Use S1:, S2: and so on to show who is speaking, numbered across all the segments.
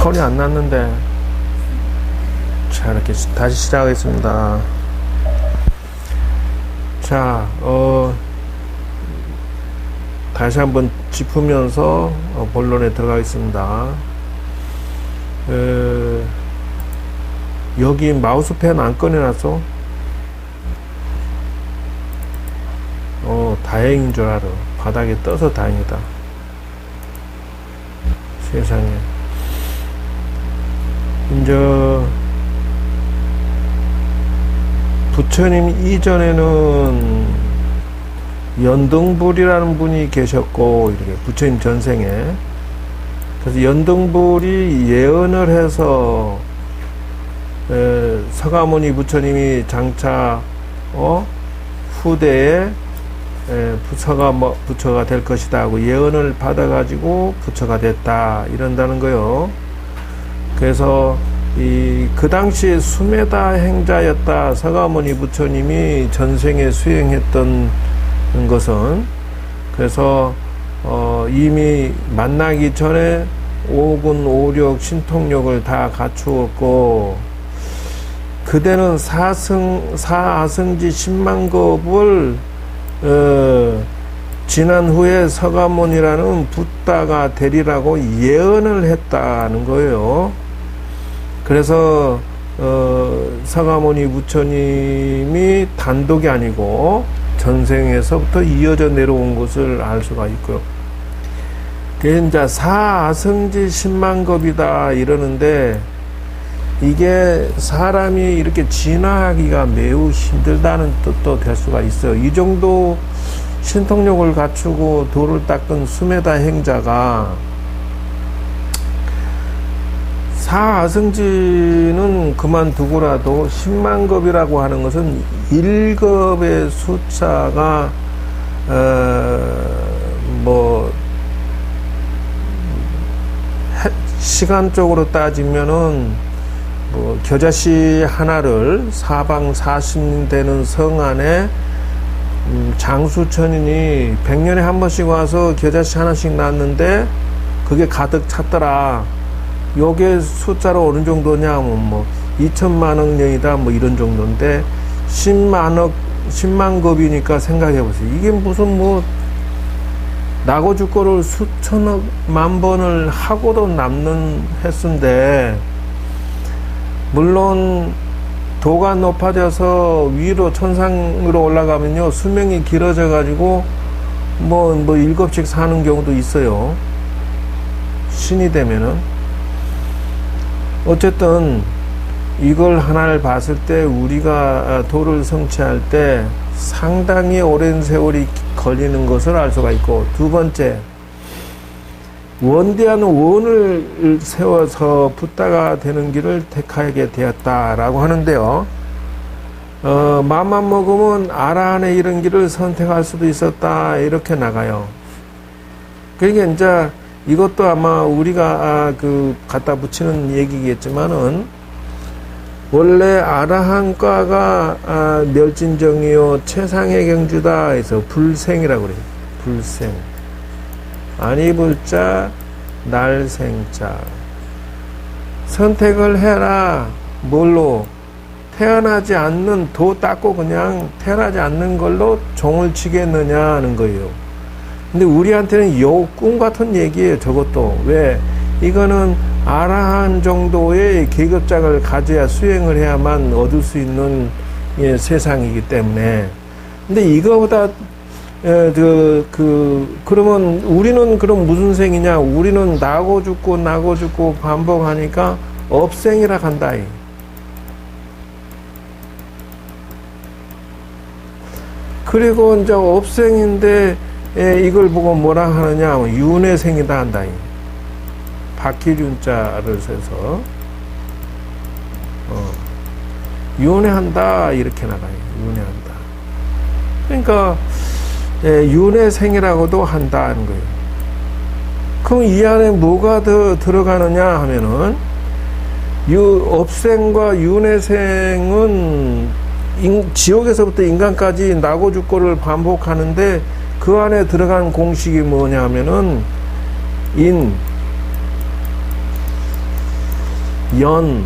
S1: 소리 안 났는데. 자, 이렇게 다시 시작하겠습니다. 자, 다시 한번 짚으면서 본론에 들어가겠습니다. 여기 마우스펜 안 꺼내놨어? 다행인 줄 알아. 바닥에 떠서 다행이다. 세상에. 이제 부처님 이전에는 연등불이라는 분이 계셨고, 이렇게 부처님 전생에. 그래서 연등불이 예언을 해서 서가모니 부처님이 장차 후대에 부처가 될 것이다 하고 예언을 받아가지고 부처가 됐다 이런다는 거요. 그래서 그 당시에 수메다 행자였다. 서가모니 부처님이 전생에 수행했던 것은, 그래서 이미 만나기 전에 오군 오력 신통력을 다 갖추었고, 그대는 사아승지 10만겁을 지난 후에 서가모니라는 붓다가 되리라고 예언을 했다는 거예요. 그래서 서가모니 부처님이 단독이 아니고 전생에서부터 이어져 내려온 것을 알 수가 있고요. 그게 이제 사아승지 10만겁이다 이러는데, 이게 사람이 이렇게 진화하기가 매우 힘들다는 뜻도 될 수가 있어요. 이 정도 신통력을 갖추고 도를 닦은 수메다 행자가 사아승지는 그만두고라도 10만겁이라고 하는 것은 1겁의 숫자가 시간적으로 따지면은 겨자씨 하나를 사방 40 되는 성 안에 장수천인이 100년에 한 번씩 와서 겨자씨 하나씩 낳았는데 그게 가득 찼더라. 요게 숫자로 어느 정도냐면 2천만억 년이다 이런 정도인데 10만 겁이니까 생각해 보세요. 이게 무슨 나고 죽고를 수천억 만 번을 하고도 남는 횟수인데, 물론 도가 높아져서 위로 천상으로 올라가면요 수명이 길어져 가지고 일곱씩 사는 경우도 있어요. 신이 되면은. 어쨌든 이걸 하나를 봤을 때 우리가 도를 성취할 때 상당히 오랜 세월이 걸리는 것을 알 수가 있고, 두 번째, 원대한 원을 세워서 붓다가 되는 길을 택하게 되었다라고 하는데요. 마음만 먹으면 아라한의 이런 길을 선택할 수도 있었다 이렇게 나가요. 그러니까 이제 이것도 아마 우리가 갖다 붙이는 얘기겠지만은, 원래 아라한과가 멸진정이요 최상의 경주다 해서 불생이라고 그래요. 불생. 아니불자 날생자. 선택을 해라. 뭘로? 태어나지 않는, 도 닦고 그냥 태어나지 않는 걸로 종을 치겠느냐 하는 거예요. 근데 우리한테는 요 꿈 같은 얘기예요. 저것도. 왜? 이거는 아라한 정도의 계급장을 가져야 수행을 해야만 얻을 수 있는 세상이기 때문에. 근데 이거보다 그러면 우리는 그럼 무슨 생이냐? 우리는 나고 죽고 반복하니까 업생이라 간다. 그리고 이제 업생인데 이걸 보고 뭐라 하느냐? 윤회생이다 한다. 박기륜자를 써서 윤회한다 이렇게 나가요. 윤회한다. 그러니까 윤회생이라고도 한다는 거예요. 그럼 이 안에 뭐가 더 들어가느냐 하면은, 업생과 윤회생은 지옥에서부터 인간까지 나고 죽고를 반복하는데, 그 안에 들어간 공식이 뭐냐 하면은 연,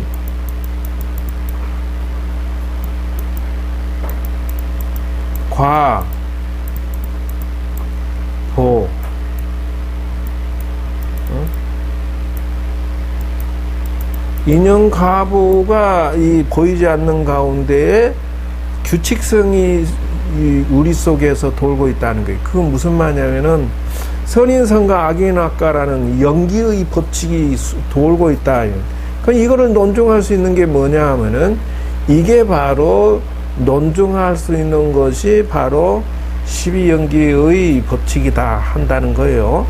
S1: 과, 보. 인연과보가 이 보이지 않는 가운데에 규칙성이 우리 속에서 돌고 있다는 거예요. 그건 무슨 말이냐면은 선인선과 악인악과라는 연기의 법칙이 돌고 있다. 그럼 이거를 논증할 수 있는 게 뭐냐 하면은 이게 바로 논증할 수 있는 것이 바로 12연기의 법칙이다 한다는 거예요.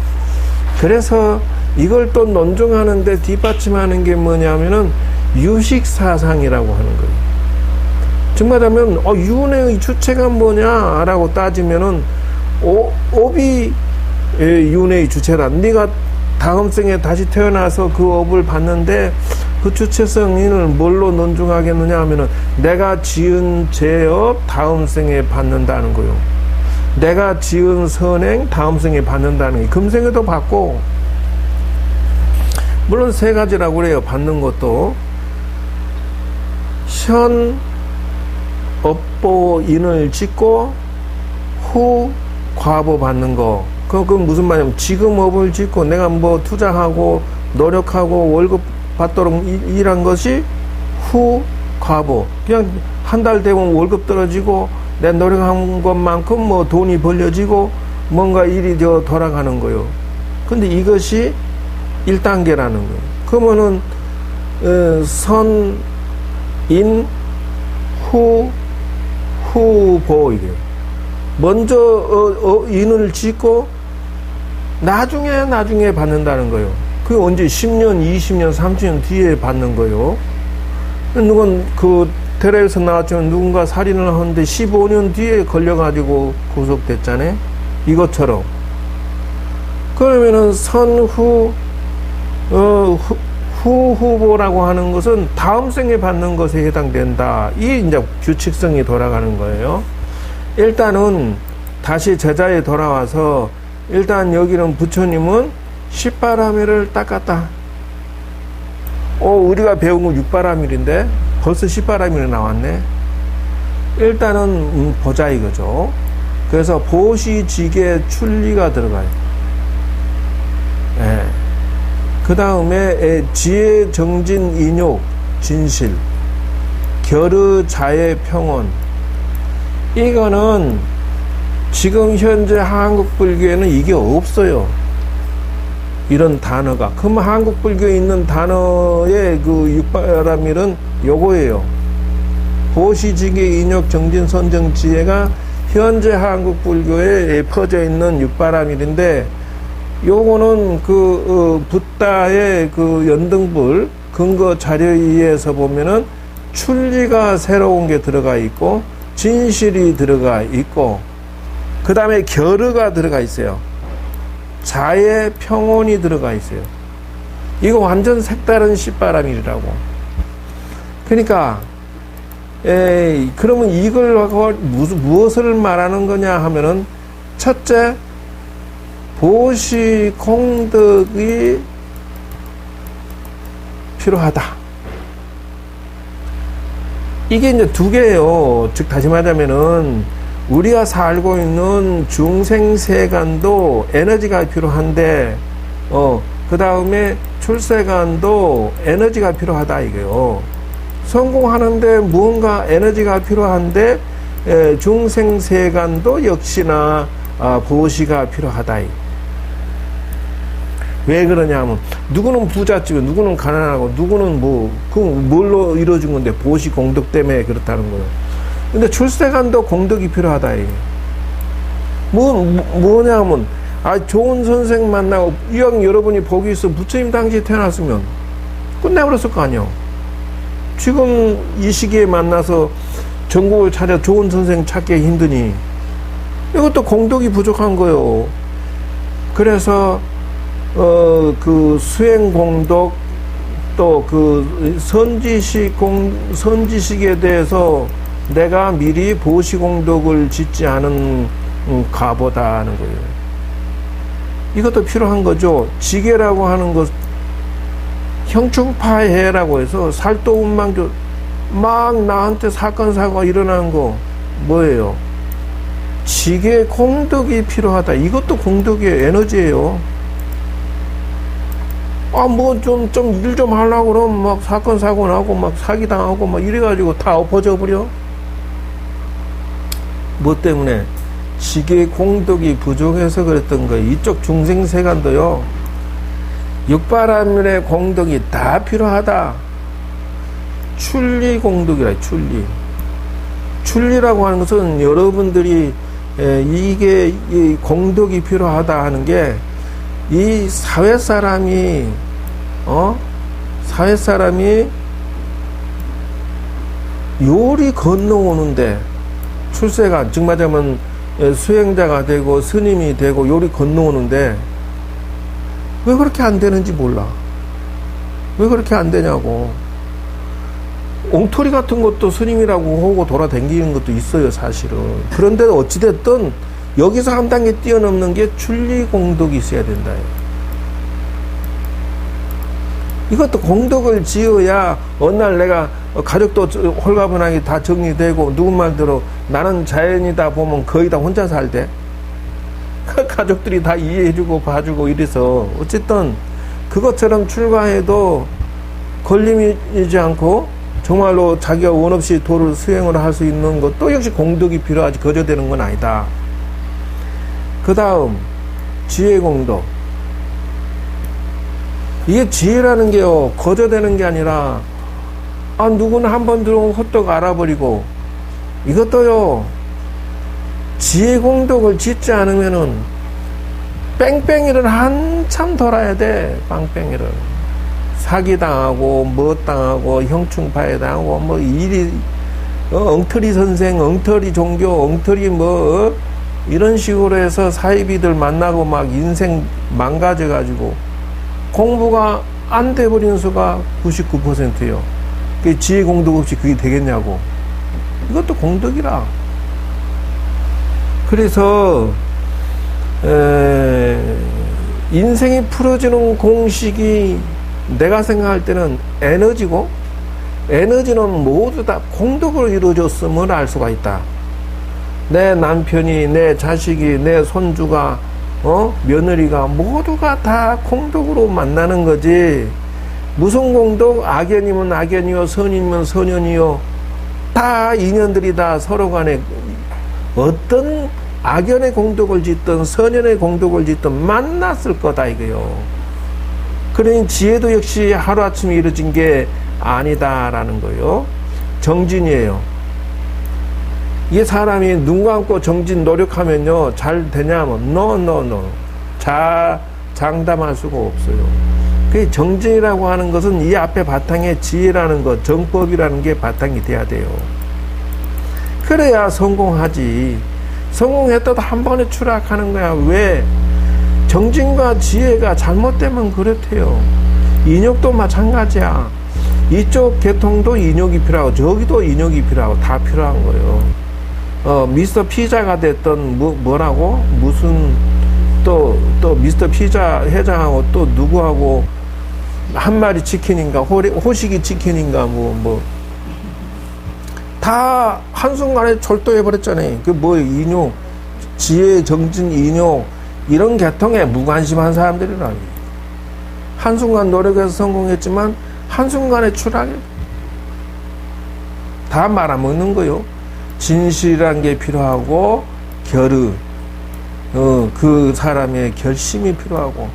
S1: 그래서 이걸 또 논증하는데 뒷받침하는 게 뭐냐면은 유식사상이라고 하는 거예요. 즉 말하면 윤회의 주체가 뭐냐라고 따지면은 업이 윤회의 주체라. 네가 다음 생에 다시 태어나서 그 업을 받는데 그 주체성을 뭘로 논증하겠느냐 하면은 내가 지은 죄업 다음 생에 받는다는 거요. 내가 지은 선행 다음 생에 받는다는 거예요. 금생에도 받고, 물론 세 가지라고 그래요. 받는 것도 현 업보 인을 짓고 후 과보 받는 거. 그건 무슨 말이냐면 지금 업을 짓고 내가 뭐 투자하고 노력하고 월급 받도록 일한 것이 후 과보. 그냥 한 달 되면 월급 떨어지고 내 노력한 것만큼 뭐 돈이 벌려지고 뭔가 일이 돌아가는 거예요. 근데 이것이 1단계라는 거예요. 그러면은 선, 인, 후보 이래요. 먼저 인을 짓고 나중에 받는다는 거예요. 그게 언제 10년, 20년, 30년 뒤에 받는 거예요. 누군 그 테레비에서 나왔지만 누군가 살인을 하는데 15년 뒤에 걸려가지고 구속됐잖아요. 이것처럼. 그러면은 선후 후보라고 하는 것은 다음 생에 받는 것에 해당된다. 이 이제 규칙성이 돌아가는 거예요. 일단은 다시 제자에 돌아와서 일단 여기는 부처님은 십바라밀을 닦았다. 우리가 배운 건 육바라밀인데 벌써 십바라밀이 나왔네. 일단은 보자 이거죠. 그래서 보시지계 출리가 들어가요. 예. 그 다음에 지혜 정진 인욕 진실 결의 자의 평온. 이거는 지금 현재 한국 불교에는 이게 없어요. 이런 단어가. 그럼 한국 불교에 있는 단어의 그 육바라밀은 요거예요. 보시지계 인욕 정진 선정 지혜가 현재 한국 불교에 퍼져 있는 육바라밀인데, 요거는 붓다의 그 연등불 근거 자료에 의해서 보면은 출리가 새로운 게 들어가 있고 진실이 들어가 있고 그 다음에 결의가 들어가 있어요. 자의 평온이 들어가 있어요. 이거 완전 색다른 십바라밀이라고. 그러니까 그러면 이걸 하고 무엇을 말하는 거냐 하면은 첫째, 보시 공덕이 필요하다. 이게 이제 두 개예요. 즉 다시 말하면은 우리가 살고 있는 중생세간도 에너지가 필요한데 그 다음에 출세간도 에너지가 필요하다 이거요. 성공하는데 무언가 에너지가 필요한데 중생세간도 역시나 보시가 필요하다. 왜 그러냐면 누구는 부잣집에 누구는 가난하고 누구는 뭘로 이루어진 건데 보시 공덕 때문에 그렇다는 거예요. 근데 출세간도 공덕이 필요하다. 이게 뭐냐면 좋은 선생 만나고 이왕 여러분이 복이 있어 부처님 당시에 태어났으면 끝내버렸을 거 아니에요. 지금 이 시기에 만나서 전국을 찾아 좋은 선생 찾기 힘드니 이것도 공덕이 부족한 거예요. 그래서 그 수행 공덕 또 그 선지식에 대해서 내가 미리 보시 공덕을 짓지 않은 가보다는 거예요. 이것도 필요한 거죠. 지계라고 하는 것, 형충파해라고 해서 살도운망조 막 나한테 사건 사고가 일어나는 거 뭐예요? 지게 공덕이 필요하다. 이것도 공덕이에요. 에너지예요. 뭐 일 좀 하려고 그러면 막 사건 사고 나고 막 사기당하고 막 이래가지고 다 엎어져 버려. 뭐 때문에? 지게 공덕이 부족해서 그랬던 거예요. 이쪽 중생세간도요, 육바라밀의 공덕이 다 필요하다. 출리 공덕이라, 출리. 출리라고 하는 것은 여러분들이 이게 이 공덕이 필요하다 하는 게, 이 사회 사람이 요리 건너오는데, 출세가 즉 말하자면 수행자가 되고 스님이 되고 요리 건너오는데 왜 그렇게 안 되는지 몰라. 왜 그렇게 안 되냐고. 엉터리 같은 것도 스님이라고 하고 돌아다니는 것도 있어요, 사실은. 그런데 어찌됐든 여기서 한 단계 뛰어넘는 게 출리공덕이 있어야 된다. 이것도 공덕을 지어야 어느 날 내가 가족도 홀가분하게 다 정리되고, 누구 말대로 나는 자연이다 보면 거의 다 혼자 살대. 가족들이 다 이해해주고 봐주고 이래서 어쨌든 그것처럼 출가해도 걸림이지 않고 정말로 자기가 원 없이 도를 수행을 할 수 있는 것도 역시 공덕이 필요하지 거저되는 건 아니다. 그 다음 지혜공덕. 이게 지혜라는 게요, 거저되는 게 아니라 누구는 한 번 들어오면 헛떡 알아버리고, 이것도요, 지혜공덕을 짓지 않으면은 뺑뺑이를 한참 돌아야 돼. 뺑뺑이를 사기당하고 뭐 당하고 형충파에 당하고 뭐 일이 엉터리 선생, 엉터리 종교, 엉터리 이런 식으로 해서 사이비들 만나고 막 인생 망가져 가지고 공부가 안 돼버리는 수가 99%예요. 지혜 공덕 없이 그게 되겠냐고. 이것도 공덕이라. 그래서 인생이 풀어지는 공식이 내가 생각할 때는 에너지고, 에너지는 모두 다 공덕으로 이루어졌음을 알 수가 있다. 내 남편이, 내 자식이, 내 손주가, 며느리가 모두가 다 공덕으로 만나는 거지. 무슨 공덕? 악연이면 악연이요, 선이면 선연이요. 다 인연들이 다 서로 간에 어떤 악연의 공덕을 짓든 선연의 공덕을 짓든 만났을 거다 이거요. 그러니 지혜도 역시 하루아침에 이루어진 게 아니다라는 거요. 정진이에요. 이게 사람이 눈 감고 정진 노력하면요 잘 되냐면 no. 장담할 수가 없어요. 그 정진이라고 하는 것은 이 앞에 바탕에 지혜라는 것, 정법이라는 게 바탕이 돼야 돼요. 그래야 성공하지. 성공했다도 한 번에 추락하는 거야. 왜? 정진과 지혜가 잘못되면 그렇대요. 인욕도 마찬가지야. 이쪽 계통도 인욕이 필요하고 저기도 인욕이 필요하고 다 필요한 거예요. 미스터 피자가 됐던 뭐라고? 무슨 또 미스터 피자 회장하고 또 누구하고 한 마리 치킨인가 호식이 치킨인가 다 한순간에 철도해버렸잖아요. 인욕, 지혜, 정진, 인욕 이런 계통에 무관심한 사람들이라니. 한순간 노력해서 성공했지만 한순간에 추락해. 다 말아먹는 거요. 진실이란 게 필요하고 결의, 그 사람의 결심이 필요하고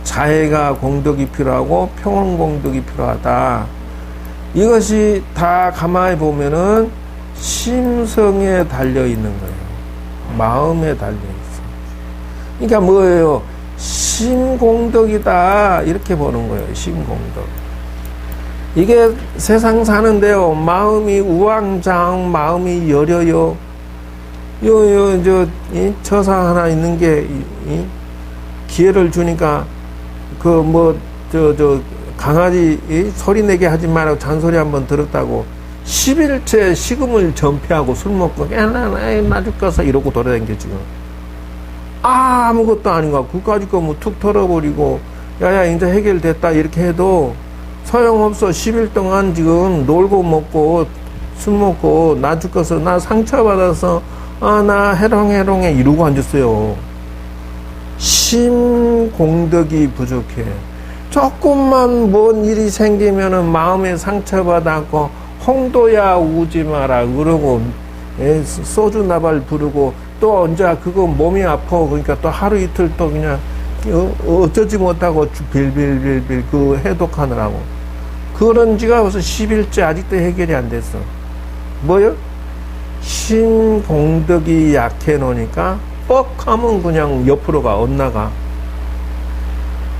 S1: 자애가 공덕이 필요하고 평온 공덕이 필요하다. 이것이 다 가만히 보면은 심성에 달려 있는 거예요. 마음에 달려 있어. 그러니까 뭐예요? 심공덕이다 이렇게 보는 거예요. 심공덕. 이게 세상 사는데요, 마음이 우왕좌왕, 마음이 여려요. 처상 하나 있는 게 기회를 주니까 강아지 소리 내게 하지 말라고 잔소리 한번 들었다고 10일째 식음을 전폐하고 술 먹고 나 죽겠어 이러고 돌아다니게 지금. 아무것도 아닌 거야. 그까짓 거 툭 털어버리고 야야 이제 해결됐다 이렇게 해도 소용없어. 10일 동안 지금 놀고 먹고 술 먹고 나 죽어서 나 상처받아서 나 해롱해롱해 이러고 앉았어요. 심공덕이 부족해. 조금만 뭔 일이 생기면은 마음에 상처받았고 홍도야 우지 마라 그러고 소주 나발 부르고 또 언제 그거 몸이 아파 그러니까 또 하루 이틀 또 그냥 어쩌지 못하고 빌빌빌빌 그 해독하느라고 그런 지가 벌써 10일째 아직도 해결이 안 됐어. 뭐요? 신공덕이 약해 놓으니까 뻑하면 그냥 옆으로 가 엇나가.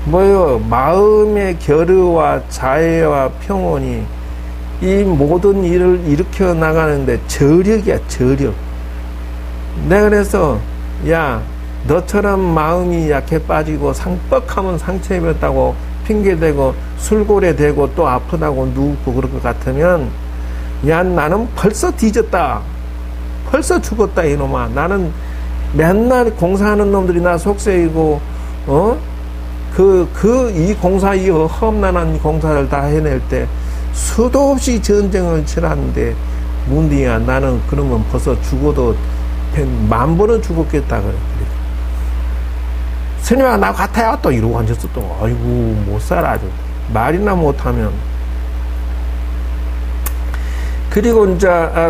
S1: 뭐요? 마음의 결의와 자애와 평온이 이 모든 일을 일으켜 나가는데 저력이야, 저력. 내가 그래서 야 너처럼 마음이 약해 빠지고 뻑하면 상처 입었다고 핑계대고 술고래 대고 또 아프다고 누우고 그럴 것 같으면 야 나는 벌써 뒤졌다. 벌써 죽었다 이놈아. 나는 맨날 공사하는 놈들이 나 속세이고 이 공사 이 험난한 공사를 다 해낼 때 수도 없이 전쟁을 치렀는데 문디야 나는 그러면 벌써 죽어도 10,000번은 죽었겠다 그래. 스님아 나 같아요 또 이러고 앉았어 또. 아이고 못 살아 아주 말이나 못하면. 그리고 이제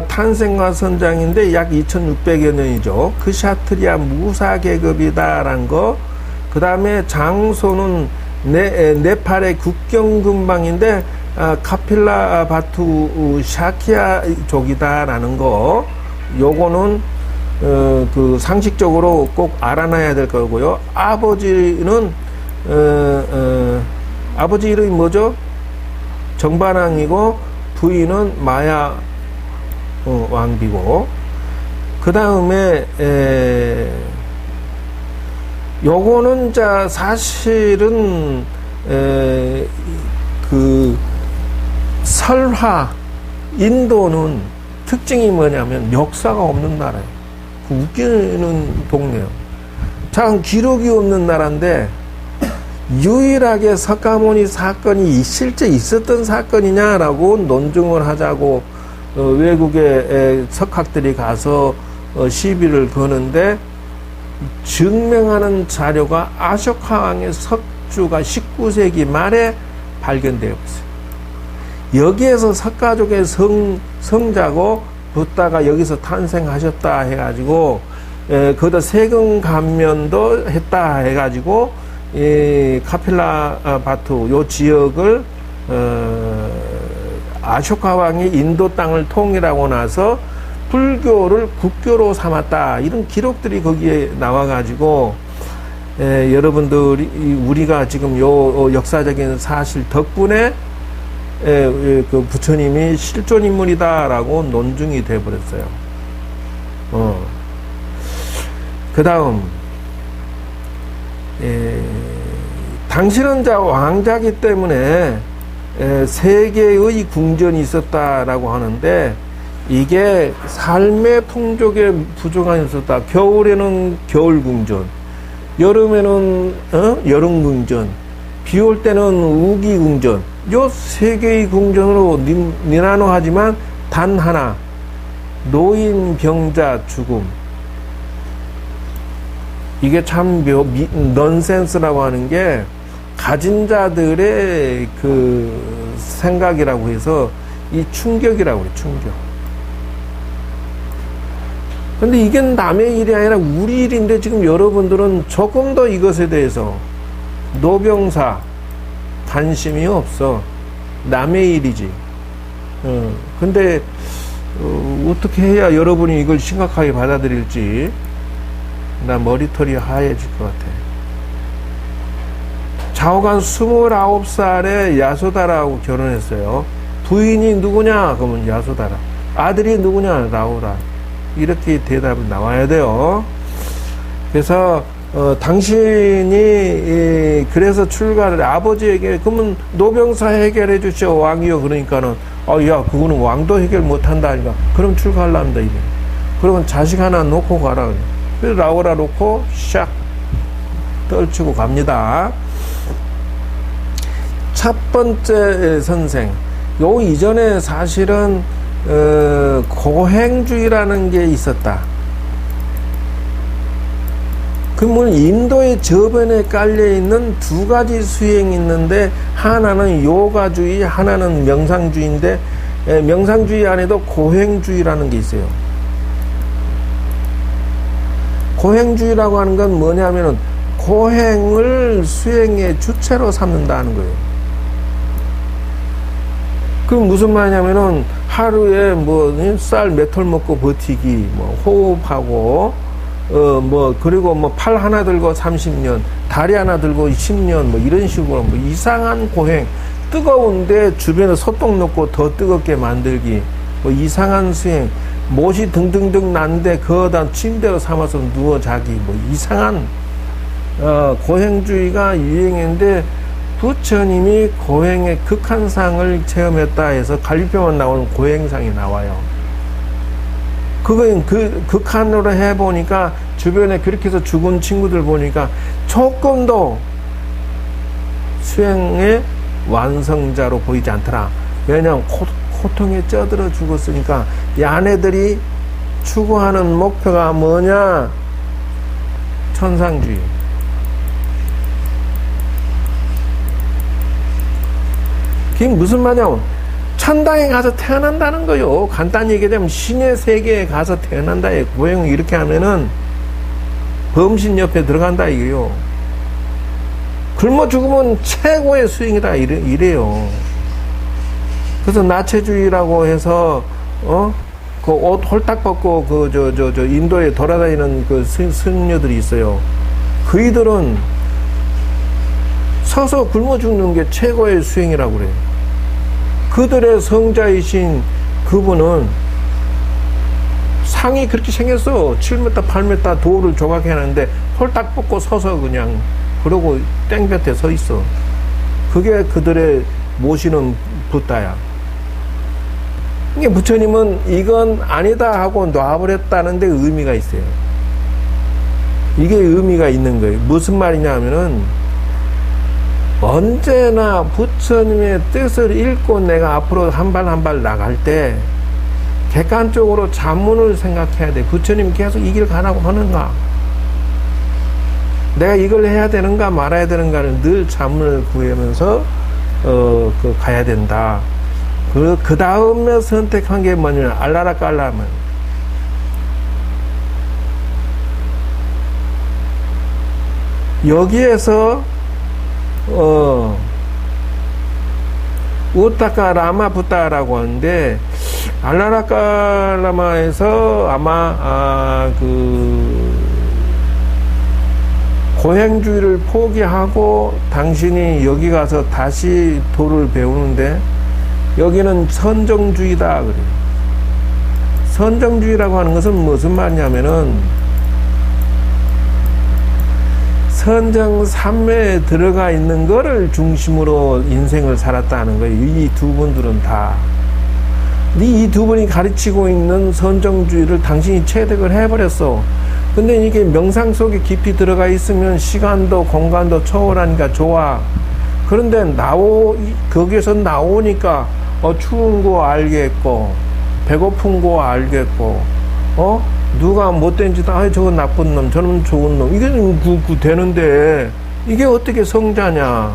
S1: 탄생과 선장인데 약 2600여 년이죠. 크샤트리아 무사계급이다라는 거. 그 다음에 장소는 네팔의 국경 근방인데 카필라 바투 샤키아족이다라는 거. 요거는 그 상식적으로 꼭 알아놔야 될 거고요. 아버지는 아버지 이름이 뭐죠? 정반왕이고 부인은 마야 왕비고. 그 다음에 요거는 자 사실은 그 설화 인도는 특징이 뭐냐면 역사가 없는 나라예요. 그 웃기는 동네예요. 참 기록이 없는 나라인데 유일하게 석가모니 사건이 실제 있었던 사건이냐라고 논증을 하자고 외국의 석학들이 가서 시비를 거는데 증명하는 자료가 아쇼카 왕의 석주가 19세기 말에 발견되어 있어요. 여기에서 석가족의 성자고 붓다가 여기서 탄생하셨다 해가지고 거기다 세금 감면도 했다 해가지고 이 카필라 바투 요 지역을 아쇼카 왕이 인도 땅을 통일하고 나서 불교를 국교로 삼았다 이런 기록들이 거기에 나와가지고 여러분들이 우리가 지금 요 역사적인 사실 덕분에 그 부처님이 실존 인물이다라고 논증이 돼버렸어요. 그 다음 당신은 자 왕자기 때문에 세 개의 궁전이 있었다라고 하는데 이게 삶의 풍족에 부족함이 있었다. 겨울에는 겨울 궁전, 여름에는 여름 궁전, 비 올 때는 우기 궁전. 요 세 개의 궁전으로 니나노하지만 단 하나 노인 병자 죽음. 이게 참 넌센스라고 하는 게 가진 자들의 그 생각이라고 해서 이 충격이라고 해요. 충격. 근데 이게 남의 일이 아니라 우리 일인데 지금 여러분들은 조금 더 이것에 대해서 노병사 관심이 없어. 남의 일이지. 근데 어떻게 해야 여러분이 이걸 심각하게 받아들일지 나 머리털이 하얘질 것 같아. 좌우간 29살에 야소다라하고 결혼했어요. 부인이 누구냐? 그러면 야소다라. 아들이 누구냐? 라오라. 이렇게 대답이 나와야 돼요. 그래서 당신이 그래서 출가를 아버지에게 그러면 노병사 해결해 주시오 왕이요. 그러니까는 야 그거는 왕도 해결 못한다. 그러니까 그럼 출가하려는다 이래. 그러면 자식 하나 놓고 가라. 그래. 그래서 라오라 놓고 샥 떨치고 갑니다. 첫 번째 선생, 요 이전에 사실은 고행주의라는 게 있었다. 그러면 인도의 저변에 깔려있는 두 가지 수행이 있는데, 하나는 요가주의, 하나는 명상주의인데, 명상주의 안에도 고행주의라는 게 있어요. 고행주의라고 하는 건 뭐냐면은 고행을 수행의 주체로 삼는다는 거예요. 그럼 무슨 말이냐면은 하루에 뭐 쌀 몇 톨 먹고 버티기, 뭐 호흡하고 그리고 뭐 팔 하나 들고 30년, 다리 하나 들고 10년, 뭐 이런 식으로 뭐 이상한 고행, 뜨거운데 주변에 소똥 넣고 더 뜨겁게 만들기, 뭐 이상한 수행, 못이 등등등 났는데 그거다 침대로 삼아서 누워 자기, 뭐 이상한 고행주의가 유행했는데, 부처님이 고행의 극한상을 체험했다 해서 갈비뼈만 나오는 고행상이 나와요. 그건 그 극한으로 해보니까 주변에 그렇게 해서 죽은 친구들 보니까 조금도 수행의 완성자로 보이지 않더라. 왜냐하면 고통에 쪄들어 죽었으니까. 야네들이 추구하는 목표가 뭐냐? 천상주의. 그게 무슨 말이냐면 천당에 가서 태어난다는 거요. 간단히 얘기하면 신의 세계에 가서 태어난다. 고행을 이렇게 하면은 범신 옆에 들어간다 이거요. 굶어 죽으면 최고의 수행이다 이래요. 그래서 나체주의라고 해서 그 옷 홀딱 벗고 저 인도에 돌아다니는 그 승려들이 있어요. 그이들은 서서 굶어 죽는 게 최고의 수행이라고 그래요. 그들의 성자이신 그분은 상이 그렇게 생겼어. 7m, 8m 도를 조각해놨는데 홀딱 벗고 서서 그냥 그러고 땡볕에 서 있어. 그게 그들의 모시는 붓다야. 이게 부처님은 이건 아니다 하고 놔버렸다는 데 의미가 있어요. 이게 의미가 있는 거예요. 무슨 말이냐 하면은 언제나 부처님의 뜻을 읽고 내가 앞으로 한 발 한 발 나갈 때 객관적으로 자문을 생각해야 돼. 부처님 계속 이 길 가라고 하는가? 내가 이걸 해야 되는가 말아야 되는가를 늘 자문을 구하면서 가야 된다. 그 다음에 선택한 게 뭐냐면 알라라 깔라면 여기에서 우타카 라마 부타라고 하는데, 알라라까라마에서 아마 고행주의를 포기하고 당신이 여기 가서 다시 도를 배우는데, 여기는 선정주의다 그래요. 선정주의라고 하는 것은 무슨 말이냐면은 선정 삼매에 들어가 있는 거를 중심으로 인생을 살았다는 거예요. 이 두 분들은 다. 이 두 분이 가르치고 있는 선정주의를 당신이 체득을 해버렸어. 근데 이게 명상 속에 깊이 들어가 있으면 시간도 공간도 초월하니까 좋아. 그런데 거기에서 나오니까 추운 거 알겠고, 배고픈 거 알겠고, 누가 못된 짓, 저건 나쁜 놈, 저놈 좋은 놈, 이게 되는데, 이게 어떻게 성자냐.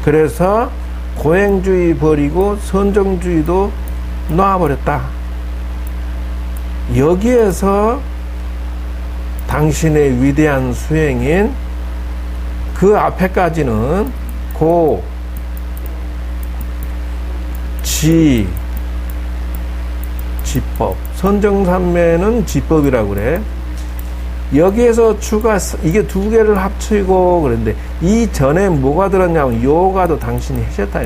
S1: 그래서 고행주의 버리고 선정주의도 놔버렸다. 여기에서 당신의 위대한 수행인 그 앞에까지는 지법, 선정삼매는 지법이라고 그래. 여기에서 이게 두 개를 합치고 그런데 이 전에 뭐가 들었냐면 요가도 당신이 하셨다.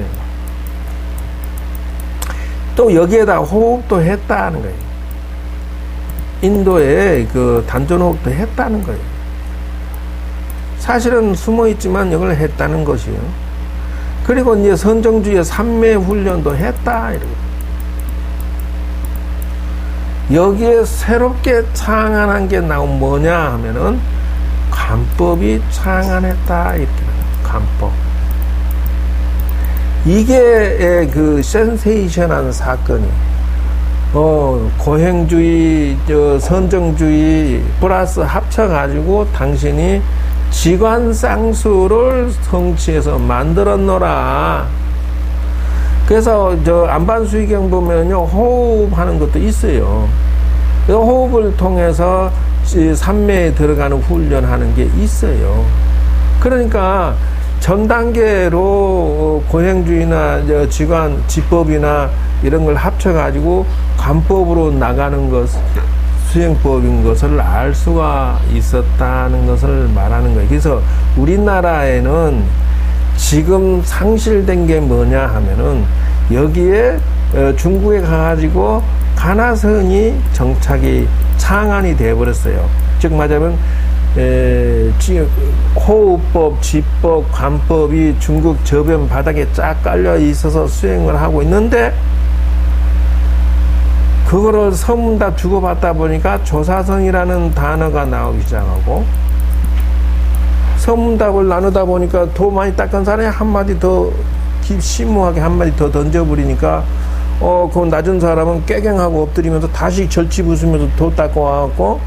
S1: 또 여기에다 호흡도 했다는 거예요. 인도에 그 단전호흡도 했다는 거예요. 사실은 숨어있지만 이걸 했다는 것이요. 그리고 이제 선정주의 삼매 훈련도 했다. 이러고. 여기에 새롭게 창안한 게 나온 뭐냐 하면은 관법이 창안했다. 이렇게. 관법. 이게 그 센세이션한 사건이 고행주의, 선정주의 플러스 합쳐가지고 당신이 지관상수를 성취해서 만들었노라. 그래서 안반수의경 보면요, 호흡하는 것도 있어요. 그 호흡을 통해서 삼매에 들어가는 훈련하는 게 있어요. 그러니까 전 단계로 고행주의나 지관, 지법이나 이런 걸 합쳐가지고 관법으로 나가는 것, 수행법인 것을 알 수가 있었다는 것을 말하는 거예요. 그래서 우리나라에는 지금 상실된 게 뭐냐 하면은 여기에 중국에 가가지고 가나선이 정착이 창안이 되어버렸어요. 즉 말하자면 호흡법, 지법, 관법이 중국 저변 바닥에 쫙 깔려 있어서 수행을 하고 있는데 그거를 서문답 주고받다 보니까 조사선이라는 단어가 나오기 시작하고 서문답을 나누다 보니까 도 많이 닦은 사람이 한마디 더 심오하게 한마디 더 던져버리니까 그 낮은 사람은 깨갱하고 엎드리면서 다시 절치 부수면서 도 닦고 와갖고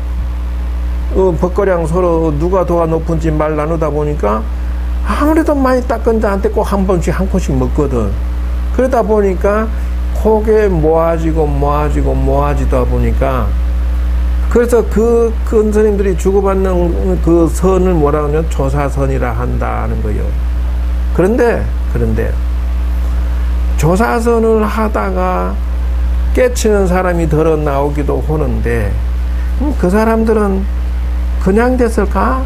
S1: 벗거량 서로 누가 도가 높은지 말 나누다 보니까 아무래도 많이 닦은 자한테 꼭 한 번씩 한 코씩 먹거든. 그러다 보니까 속에 모아지다 보니까 그래서 그 선생님들이 주고받는 그 선을 뭐라 하면 조사선이라 한다는 거예요. 그런데 조사선을 하다가 깨치는 사람이 덜어 나오기도 하는데 그 사람들은 그냥 됐을까?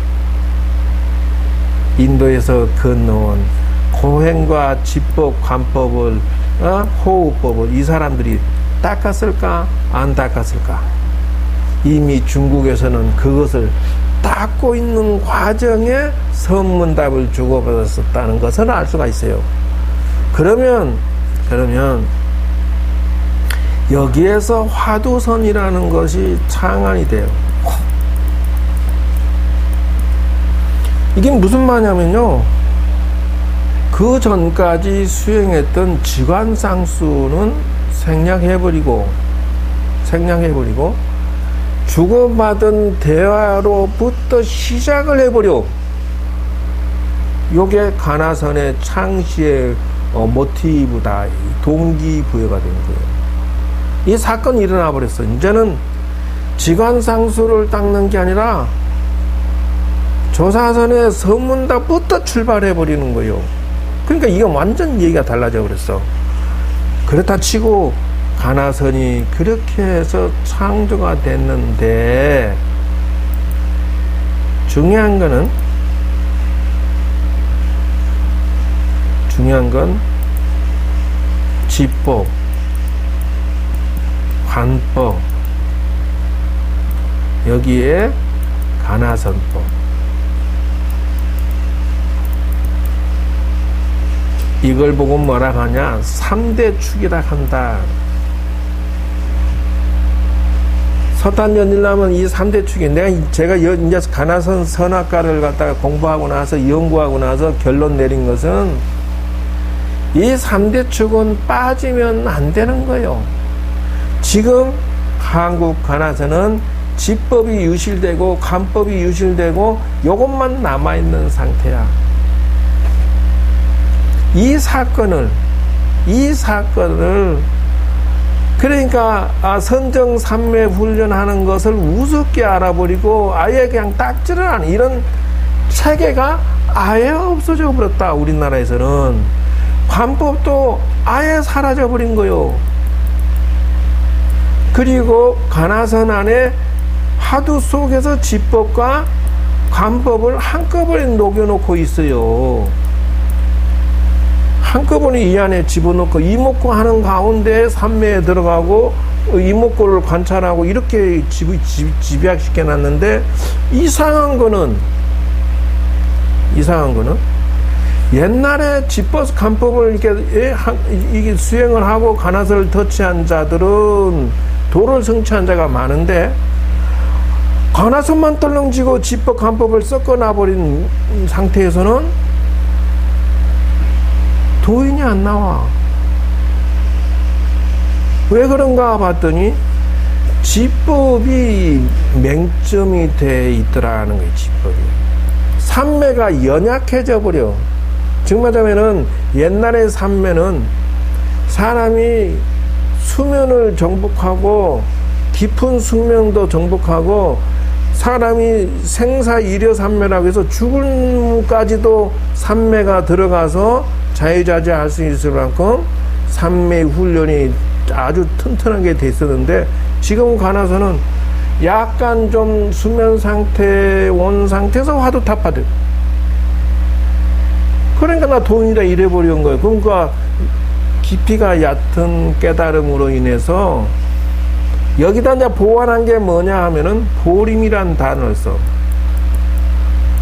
S1: 인도에서 건너온 고행과 지법, 관법을 호흡법을 이 사람들이 닦았을까? 안 닦았을까? 이미 중국에서는 그것을 닦고 있는 과정에 선문답을 주고받았었다는 것을 알 수가 있어요. 그러면 여기에서 화두선이라는 것이 창안이 돼요. 이게 무슨 말이냐면요, 그 전까지 수행했던 지관상수는 생략해버리고 주고받은 대화로부터 시작을 해버려. 요게 가나선의 창시의 모티브다, 동기부여가 된 거예요. 이 사건이 일어나 버렸어. 이제는 지관상수를 닦는 게 아니라 조사선의 서문답부터 출발해 버리는 거예요. 그러니까 이게 완전 얘기가 달라져 버렸어. 그렇다 치고 가나선이 그렇게 해서 창조가 됐는데 중요한 건 지법, 관법, 여기에 가나선법, 이걸 보고 뭐라 하냐, 3대 축이라 한다. 서탄 연일남은 이 3대 축이, 제가 이제 가나선 선학과를 갖다가 공부하고 나서 연구하고 나서 결론 내린 것은 이 3대 축은 빠지면 안 되는 거예요. 지금 한국 가나선은 지법이 유실되고 관법이 유실되고 요것만 남아있는 상태야. 이 사건을 그러니까 선정 삼매 훈련하는 것을 우습게 알아버리고 아예 그냥 닦지를 않은 이런 체계가 아예 없어져 버렸다. 우리나라에서는 관법도 아예 사라져 버린 거요. 그리고 가나선 안에 화두 속에서 지법과 관법을 한꺼번에 녹여놓고 있어요. 한꺼번에 이 안에 집어넣고 이목구 하는 가운데 삼매에 들어가고 이목구를 관찰하고 이렇게 집약시켜 놨는데 이상한 거는 옛날에 지법 관법을 이게 수행을 하고 가나선을 터치한 자들은 도를 성취한 자가 많은데 가나선만 떨렁지고 지법 관법을 섞어놔버린 상태에서는 도인이 안 나와. 왜 그런가 봤더니 지법이 맹점이 돼 있더라는 거예요. 지법이. 삼매가 연약해져 버려. 즉 말하면은 옛날의 삼매는 사람이 수면을 정복하고 깊은 숙명도 정복하고 사람이 생사 이려 삼매라고 해서 죽음까지도 삼매가 들어가서 자유자재할 수 있을 만큼 삼매 훈련이 아주 튼튼하게 돼 있었는데 지금 가나서는 약간 좀 수면 상태 온 상태에서 화두 타파돼. 그러니까 나 돈이다 이래버린 거예요. 그러니까 깊이가 얕은 깨달음으로 인해서 여기다 이제 보완한 게 뭐냐 하면은 보림이란 단어를 써.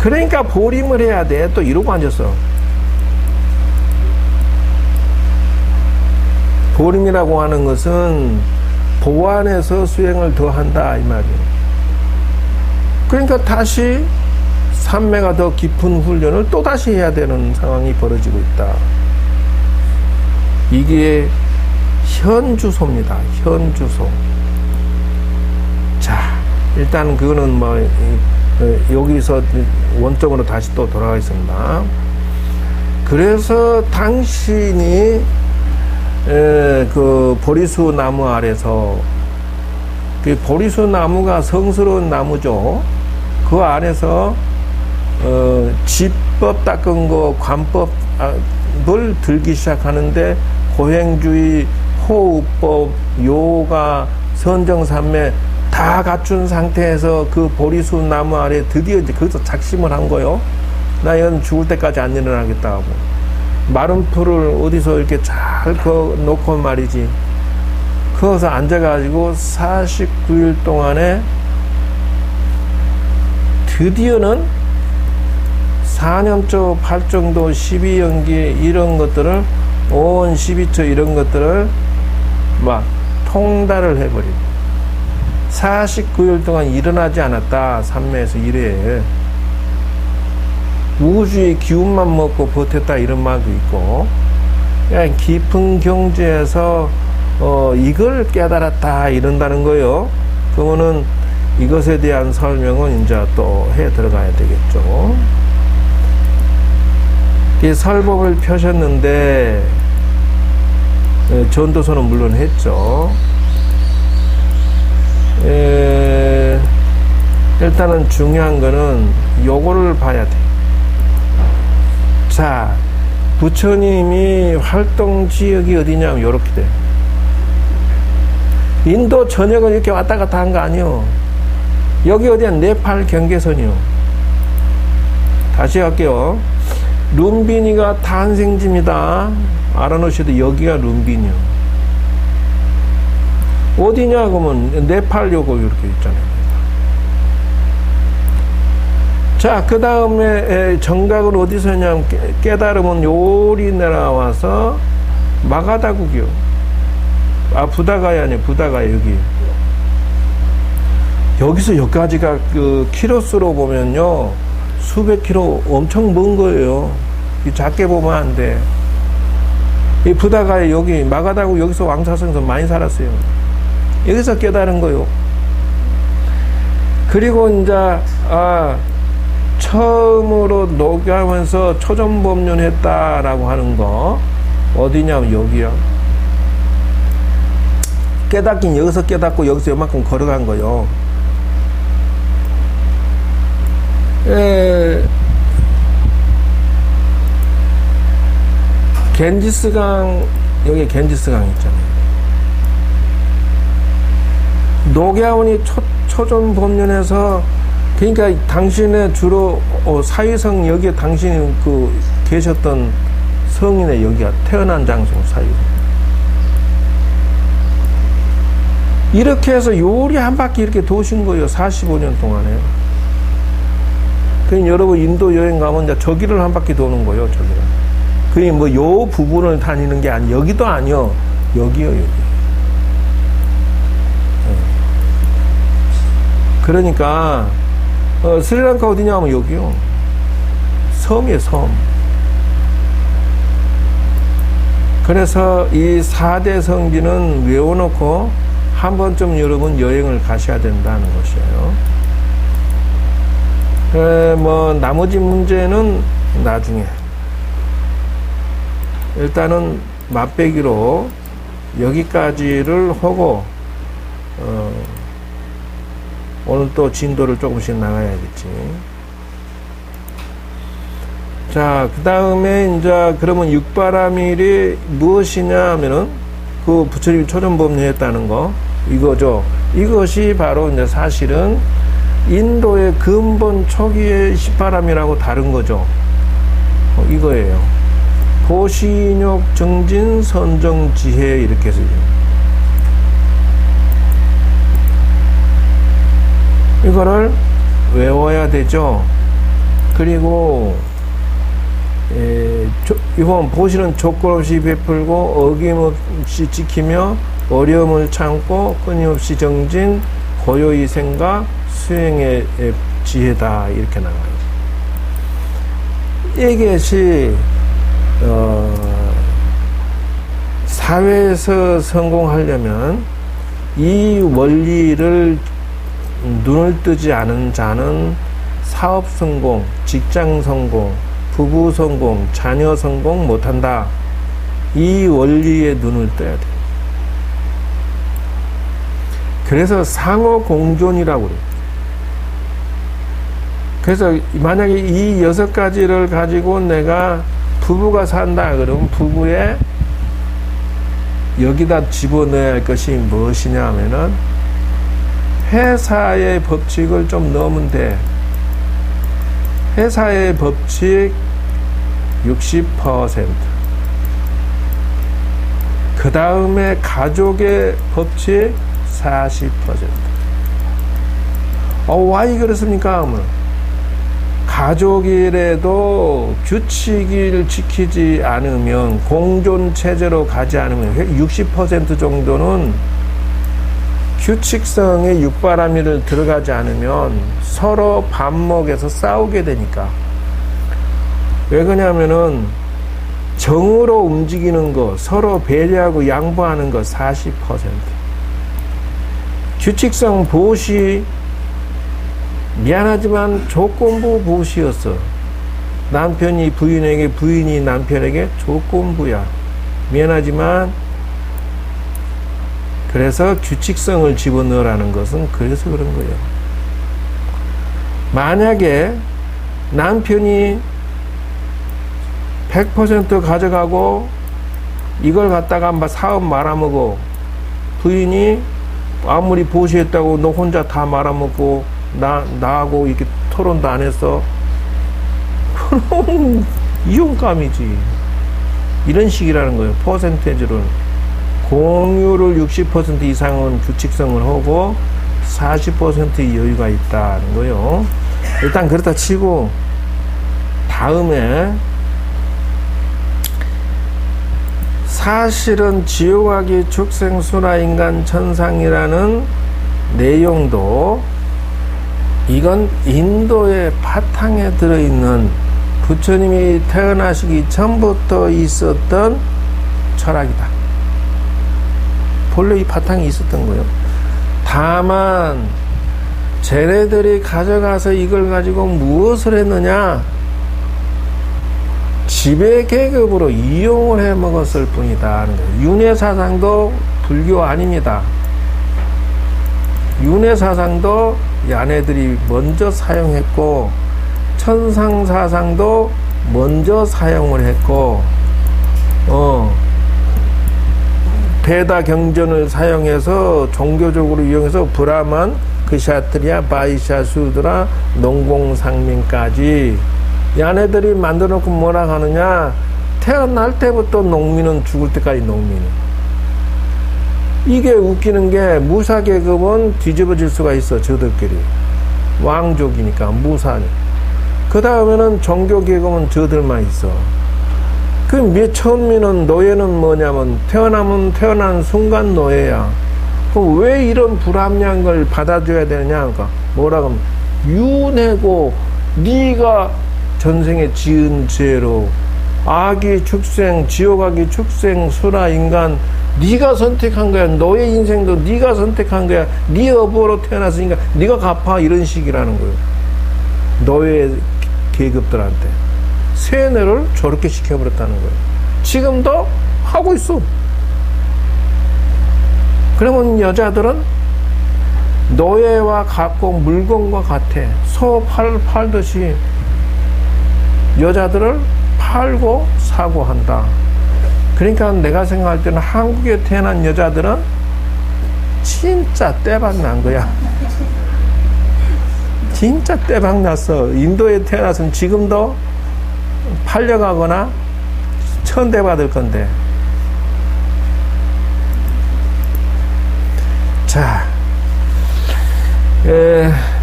S1: 그러니까 보림을 해야 돼. 또 이러고 앉았어. 보림이라고 하는 것은 보완해서 수행을 더 한다 이 말이에요. 그러니까 다시 삼매가 더 깊은 훈련을 또 다시 해야 되는 상황이 벌어지고 있다. 이게 현주소입니다. 현주소. 자, 일단 그거는 뭐 여기서 원점으로 다시 또 돌아가겠습니다. 그래서 당신이 그 보리수 나무 아래서, 그 보리수 나무가 성스러운 나무죠. 그 안에서 지법 닦은 거, 관법을 들기 시작하는데 고행주의, 호흡법, 요가, 선정삼매 다 갖춘 상태에서 그 보리수 나무 아래 드디어 이제 거기서 작심을 한 거요. 나 이건 죽을 때까지 안 일어나겠다 하고. 마른 풀을 어디서 이렇게 잘 놓고 말이지. 거기서 앉아가지고 49일 동안에 드디어는 4년초, 8정도, 12연기 이런 것들을, 5원, 12초 이런 것들을 막 통달을 해버리고 49일 동안 일어나지 않았다. 삼매에서 1회. 우주의 기운만 먹고 버텼다 이런 말도 있고, 그냥 깊은 경지에서 이걸 깨달았다 이런다는 거예요. 그러면은 이것에 대한 설명은 이제 또 해 들어가야 되겠죠. 이 설법을 펴셨는데 전도서는 물론 했죠. 일단은 중요한 거는 요거를 봐야 돼. 자, 부처님이 활동 지역이 어디냐면 요렇게 돼. 인도 전역을 이렇게 왔다 갔다 한 거 아니요. 여기 어디야? 네팔 경계선이요. 다시 할게요. 룸비니가 탄생지입니다. 알아놓으셔도 여기가 룸비니요. 어디냐 그러면 네팔 요거 이렇게 있잖아요. 자, 그 다음에 정각은 어디서 했냐면 깨달음은 요리 내려와서 마가다국이요. 아, 부다가야 아니에요. 부다가야 여기. 여기서 여기까지가 그 키로수로 보면요 수백 킬로 엄청 먼 거예요. 작게 보면 안 돼. 이 부다가야 여기 마가다국 여기서 왕사성에서 많이 살았어요. 여기서 깨달은 거요. 그리고 이제 처음으로 녹여하면서 초전법륜했다라고 하는 거 어디냐면 여기요. 깨닫긴 여기서 깨닫고 여기서 요만큼 걸어간 거요. 겐지스강, 여기 겐지스강 있잖아요. 녹야원이 초전법륜에서, 그러니까 당신의 주로 사위성, 여기에 당신이 그 계셨던 성인의 여기가 태어난 장소 사위성. 이렇게 해서 요리 한 바퀴 이렇게 도신 거예요. 45년 동안에. 그러니까 여러분 인도 여행 가면 이제 저기를 한 바퀴 도는 거예요. 저기를. 그게 뭐 요 부분을 다니는 게 아니, 여기도 아니요. 여기요, 여기. 그러니까 스리랑카 어디냐 하면 여기요. 섬이에요, 섬. 그래서 이 4대 성기는 외워놓고 한 번쯤 여러분 여행을 가셔야 된다는 것이에요. 뭐 나머지 문제는 나중에 일단은 맛배기로 여기까지를 하고 오늘 또 진도를 조금씩 나가야겠지. 자, 그 다음에 이제 그러면 육바라밀이 무엇이냐 하면은 그 부처님이 초전법리했다는 거 이거죠. 이것이 바로 이제 사실은 인도의 근본 초기의 십바람이라고 다른 거죠. 이거예요. 보시인욕 정진 선정 지혜 이렇게 쓰죠. 이거를 외워야 되죠. 그리고 이번 보시는 조건 없이 베풀고 어김없이 지키며 어려움을 참고 끊임없이 정진 고요히 생각 수행의 지혜다 이렇게 나와요. 이것이 사회에서 성공하려면 이 원리를 눈을 뜨지 않은 자는 사업 성공, 직장 성공, 부부 성공, 자녀 성공 못한다. 이 원리에 눈을 떠야 돼. 그래서 상호 공존이라고 그래요. 그래서 만약에 이 6가지를 가지고 내가 부부가 산다 그러면 부부에 여기다 집어넣어야 할 것이 무엇이냐 하면은 회사의 법칙을 좀 넣으면 돼. 회사의 법칙 60%. 그 다음에 가족의 법칙 40%. 왜 그렇습니까? 하면 가족이라도 규칙을 지키지 않으면 공존체제로 가지 않으면 60% 정도는 규칙성의 육바라밀을 들어가지 않으면 서로 반목에서 싸우게 되니까. 왜 그러냐면은 정으로 움직이는 거, 서로 배려하고 양보하는 거 40%. 규칙성 보시, 미안하지만 조건부 보시였어. 남편이 부인에게, 부인이 남편에게 조건부야. 미안하지만 그래서 규칙성을 집어넣으라는 것은 그래서 그런 거예요. 만약에 남편이 100% 가져가고 이걸 갖다가 사업 말아먹어. 부인이 아무리 보시했다고 너 혼자 다 말아먹고 나하고 이렇게 토론도 안 했어. 그럼 이혼감이지. 이런 식이라는 거예요. 퍼센테이지를. 공유를 60% 이상은 규칙성을 하고 40%의 여유가 있다는 거예요. 일단 그렇다 치고 다음에 사실은 지옥하기 축생수나 인간 천상이라는 내용도 이건 인도의 바탕에 들어있는 부처님이 태어나시기 전부터 있었던 철학이다. 본래 이 바탕이 있었던 거예요. 다만 쟤네들이 가져가서 이걸 가지고 무엇을 했느냐? 지배 계급으로 이용을 해 먹었을 뿐이다. 윤회사상도 불교 아닙니다. 윤회사상도 야네들이 먼저 사용했고 천상사상도 먼저 사용을 했고 베다 경전을 사용해서 종교적으로 이용해서 브라만, 그샤트리아, 바이샤, 수드라, 농공상민까지 야네들이 만들어놓고 뭐라 하느냐? 태어날 때부터 농민은 죽을 때까지 농민은. 이게 웃기는 게 무사계급은 뒤집어질 수가 있어. 저들끼리. 왕족이니까 무사니. 그 다음에는 종교계급은 저들만 있어. 그 천민은 노예는 뭐냐면 태어나면 태어난 순간 노예야. 그럼 왜 이런 불합리한 걸 받아줘야 되느냐? 그러니까 뭐라 하면 윤회고 네가 전생에 지은 죄로 악이 축생, 지옥악이 축생, 수라, 인간, 네가 선택한 거야. 너의 인생도 네가 선택한 거야. 네 어부로 태어났으니까 네가 갚아. 이런 식이라는 거예요. 너의 계급들한테 세뇌를 저렇게 시켜버렸다는 거예요. 지금도 하고 있어. 그러면 여자들은 노예와 같고 물건과 같아. 소 팔듯이 여자들을 팔고 사고 한다. 그러니까 내가 생각할 때는 한국에 태어난 여자들은 진짜 대박 난 거야. 진짜 대박 났어. 인도에 태어났으면 지금도 팔려가거나 천대받을 건데. 자,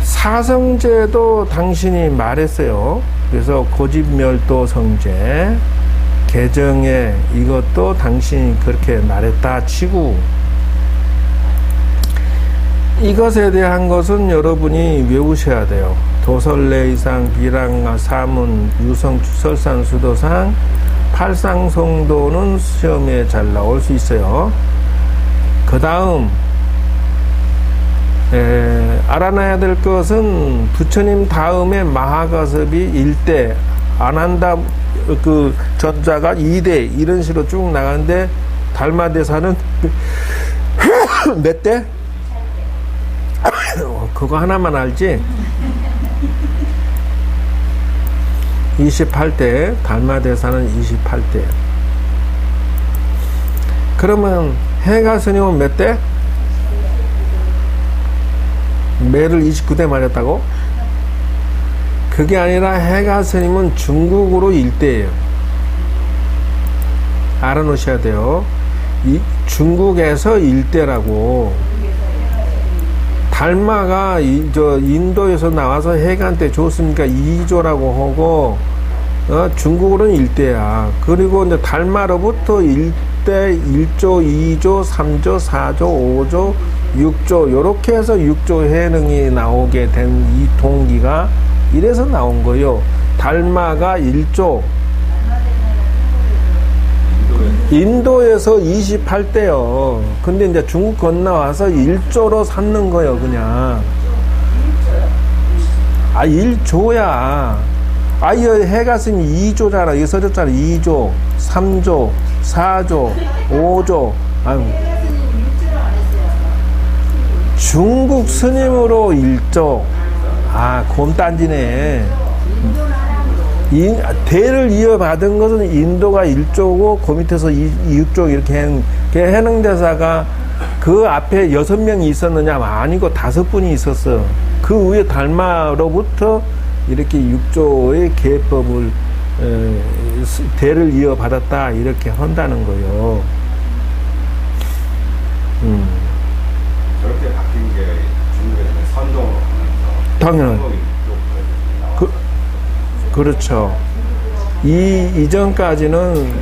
S1: 사성제도 당신이 말했어요. 그래서 고집멸도 성제, 개정에 이것도 당신이 그렇게 말했다 치고, 이것에 대한 것은 여러분이 외우셔야 돼요. 도설례이상, 비랑가, 사문, 유성, 설산, 수도상, 팔상성도는 시험에 잘 나올 수 있어요. 그 다음 알아놔야 될 것은 부처님 다음에 마하가섭이 1대, 아난다 그 전자가 2대, 이런 식으로 쭉 나가는데 달마대사는 몇 대? 그거 하나만 알지? 28대, 달마대사는 28대. 그러면 해가 스님은 몇 대? 매를 29대 말했다고? 그게 아니라 해가 스님은 중국으로 1대예요. 알아놓으셔야 돼요. 중국에서 1대라고. 달마가 인도에서 나와서 해가한테 줬으니까 2조라고 하고, 중국으로는 1대야. 그리고 이제 달마로부터 1대, 1조, 2조, 3조, 4조, 5조, 6조, 요렇게 해서 6조 해능이 나오게 된 이 동기가 이래서 나온 거예요. 달마가 1조. 인도에서 28대요. 근데 이제 중국 건너와서 1조로 삼는 거예요, 그냥. 1조야. 이 해가 쓰면 2조잖아. 여기 써졌잖아. 2조, 3조, 4조, 5조. 중국 스님으로 1조. 곰딴지네. 대를 이어받은 것은 인도가 1조고, 그 밑에서 6조 이렇게 해능대사가 그 앞에 6명이 있었느냐? 아니고 5분이 있었어. 그 위에 달마로부터 이렇게 6조의 계법을 대를 이어받았다, 이렇게 한다는 거예요.
S2: 저렇게 바뀐 게 중국에서는 선종으로 하면서
S1: 당연히 그렇죠. 이전까지는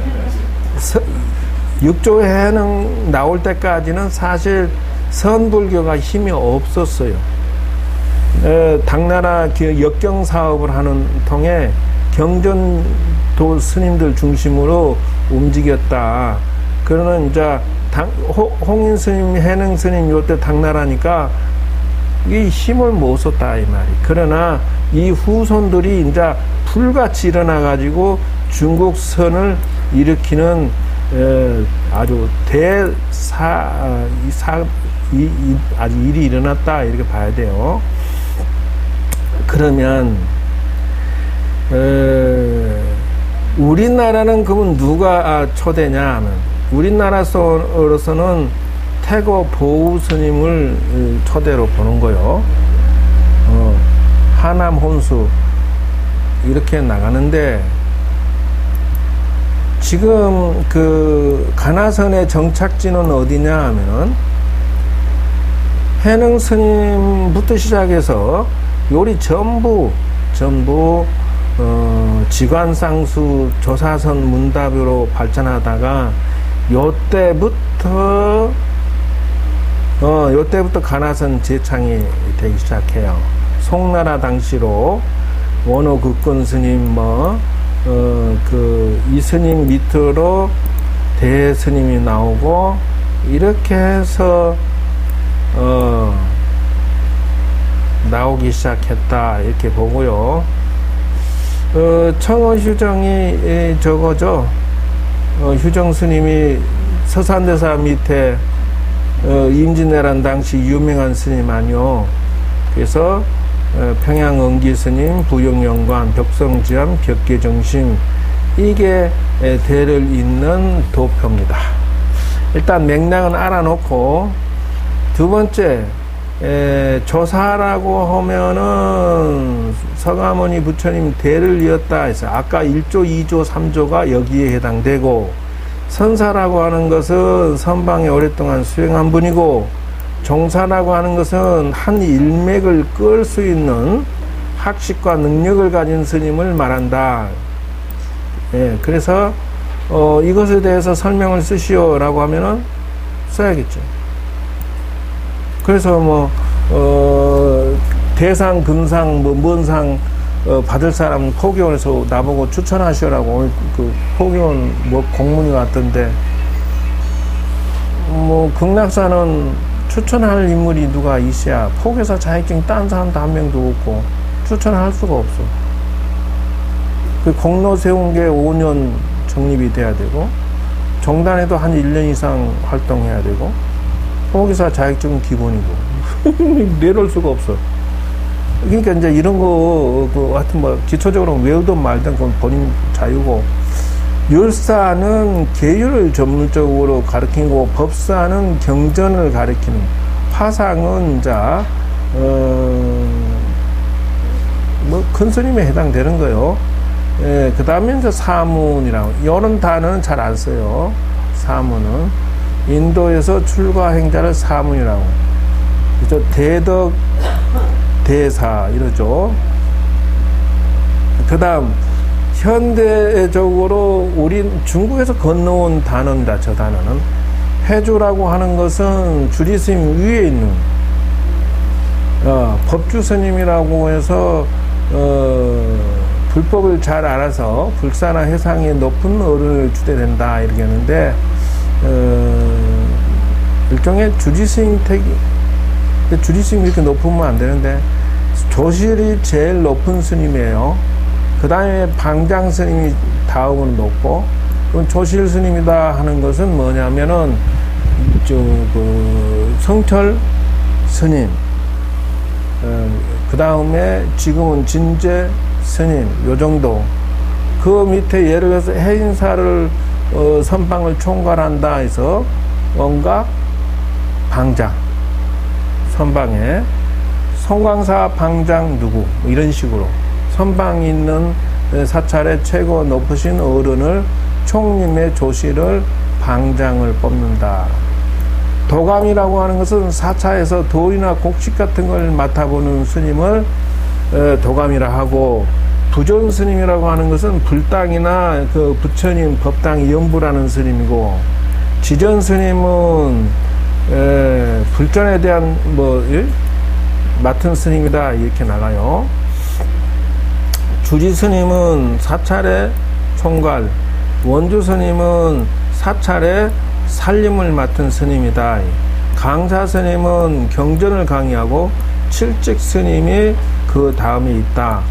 S1: 6조 해능 나올 때까지는 사실 선불교가 힘이 없었어요. 당나라 역경 사업을 하는 통에 경전도 스님들 중심으로 움직였다. 그러는 이제 홍인 스님, 해능 스님 요때 당나라니까 이 힘을 못 썼다, 이 말이. 그러나 이 후손들이 이제 불같이 일어나가지고 중국선을 일으키는 아주 아주 일이 일어났다, 이렇게 봐야 돼요. 그러면 우리나라는 그러면 누가 초대냐 하면, 우리나라로서는 태고 보우 스님을 초대로 보는 거요. 하남 혼수 이렇게 나가는데, 지금 그 가나선의 정착지는 어디냐 하면은 해능 스님부터 시작해서 요리 전부 지관상수 조사선 문답으로 발전하다가 요때부터 가나선 제창이 되기 시작해요. 송나라 당시로 원호 극근 스님, 이 스님 밑으로 대스님이 나오고, 이렇게 해서, 나오기 시작했다. 이렇게 보고요. 청어 휴정이 저거죠. 휴정 스님이 서산대사 밑에, 임진왜란 당시 유명한 스님 아니요. 그래서, 평양응기 스님, 부영영관, 벽성지암, 벽계정심, 이게 대를 잇는 도표입니다. 일단 맥락은 알아놓고, 두 번째, 조사라고 하면은 서가모니 부처님 대를 이었다 해서 아까 1조, 2조, 3조가 여기에 해당되고, 선사라고 하는 것은 선방에 오랫동안 수행한 분이고, 종사라고 하는 것은 한 일맥을 끌 수 있는 학식과 능력을 가진 스님을 말한다. 예, 그래서 이것에 대해서 설명을 쓰시오라고 하면은 써야겠죠. 그래서 대상, 금상, 뭔상 받을 사람 포교원에서 나보고 추천하시오라고 오늘 그 포교원 공문이 왔던데, 극락사는 추천할 인물이 누가 있어야, 포교사 자격증 딴 사람도 한 명도 없고 추천할 수가 없어. 그 공로 세운 게 5년 정립이 돼야 되고, 정단에도 한 1년 이상 활동해야 되고, 포교사 자격증은 기본이고 내려올 수가 없어. 그러니까 이제 이런 거 하여튼 기초적으로 외우든 말든 그건 본인 자유고, 율사는 계율을 전문적으로 가르치고, 법사는 경전을 가르치는, 파상은 이제 큰 스님에 해당되는 거요. 예, 그 다음에 이제 사문이라고, 이런 단어는 잘 안 써요. 사문은 인도에서 출가 행자를 사문이라고. 그죠? 대덕 대사 이러죠. 그 다음 현대적으로 우리 중국에서 건너온 단어입니다. 저 단어는 해주라고 하는 것은 주지스님 위에 있는 법주스님이라고 해서 불법을 잘 알아서 불사나 해상이 높은 어른을 주대된다 이렇게 하는데, 일종의 주지스님 택이, 주지스님 이렇게 높으면 안 되는데 조실이 제일 높은 스님이에요. 그 다음에 방장 스님이 다음은 높고, 그럼 조실 스님이다 하는 것은 뭐냐면은 성철 스님, 그 다음에 지금은 진제 스님 요 정도. 그 밑에 예를 들어서 해인사를 선방을 총괄한다 해서 원각 방장, 선방에 송광사 방장 누구 이런 식으로 선방에 있는 사찰의 최고 높으신 어른을 총림의 조실을 방장을 뽑는다. 도감이라고 하는 것은 사차에서 돌이나 곡식 같은 걸 맡아보는 스님을 도감이라 하고, 부존 스님이라고 하는 것은 불당이나 그 부처님 법당 연부라는 스님이고, 지전 스님은 불전에 대한 맡은 스님이다 이렇게 나가요. 주지 스님은 사찰의 총괄, 원주 스님은 사찰의 살림을 맡은 스님이다. 강사 스님은 경전을 강의하고, 칠직 스님이 그 다음에 있다.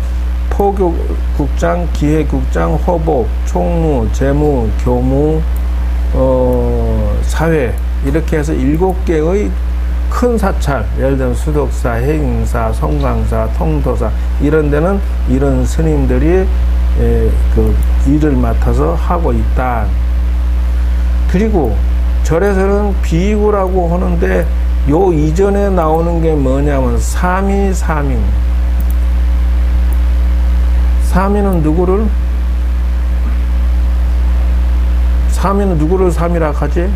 S1: 포교국장, 기회국장, 호복, 총무, 재무, 교무, 사회, 이렇게 해서 7개의 큰 사찰, 예를 들면 수덕사, 해인사, 송광사, 통도사, 이런 데는 이런 스님들이 그 일을 맡아서 하고 있다. 그리고 절에서는 비구라고 하는데, 요 이전에 나오는 게 뭐냐면 사미사민. 사미는 누구를? 사미는 누구를 사미라 하지?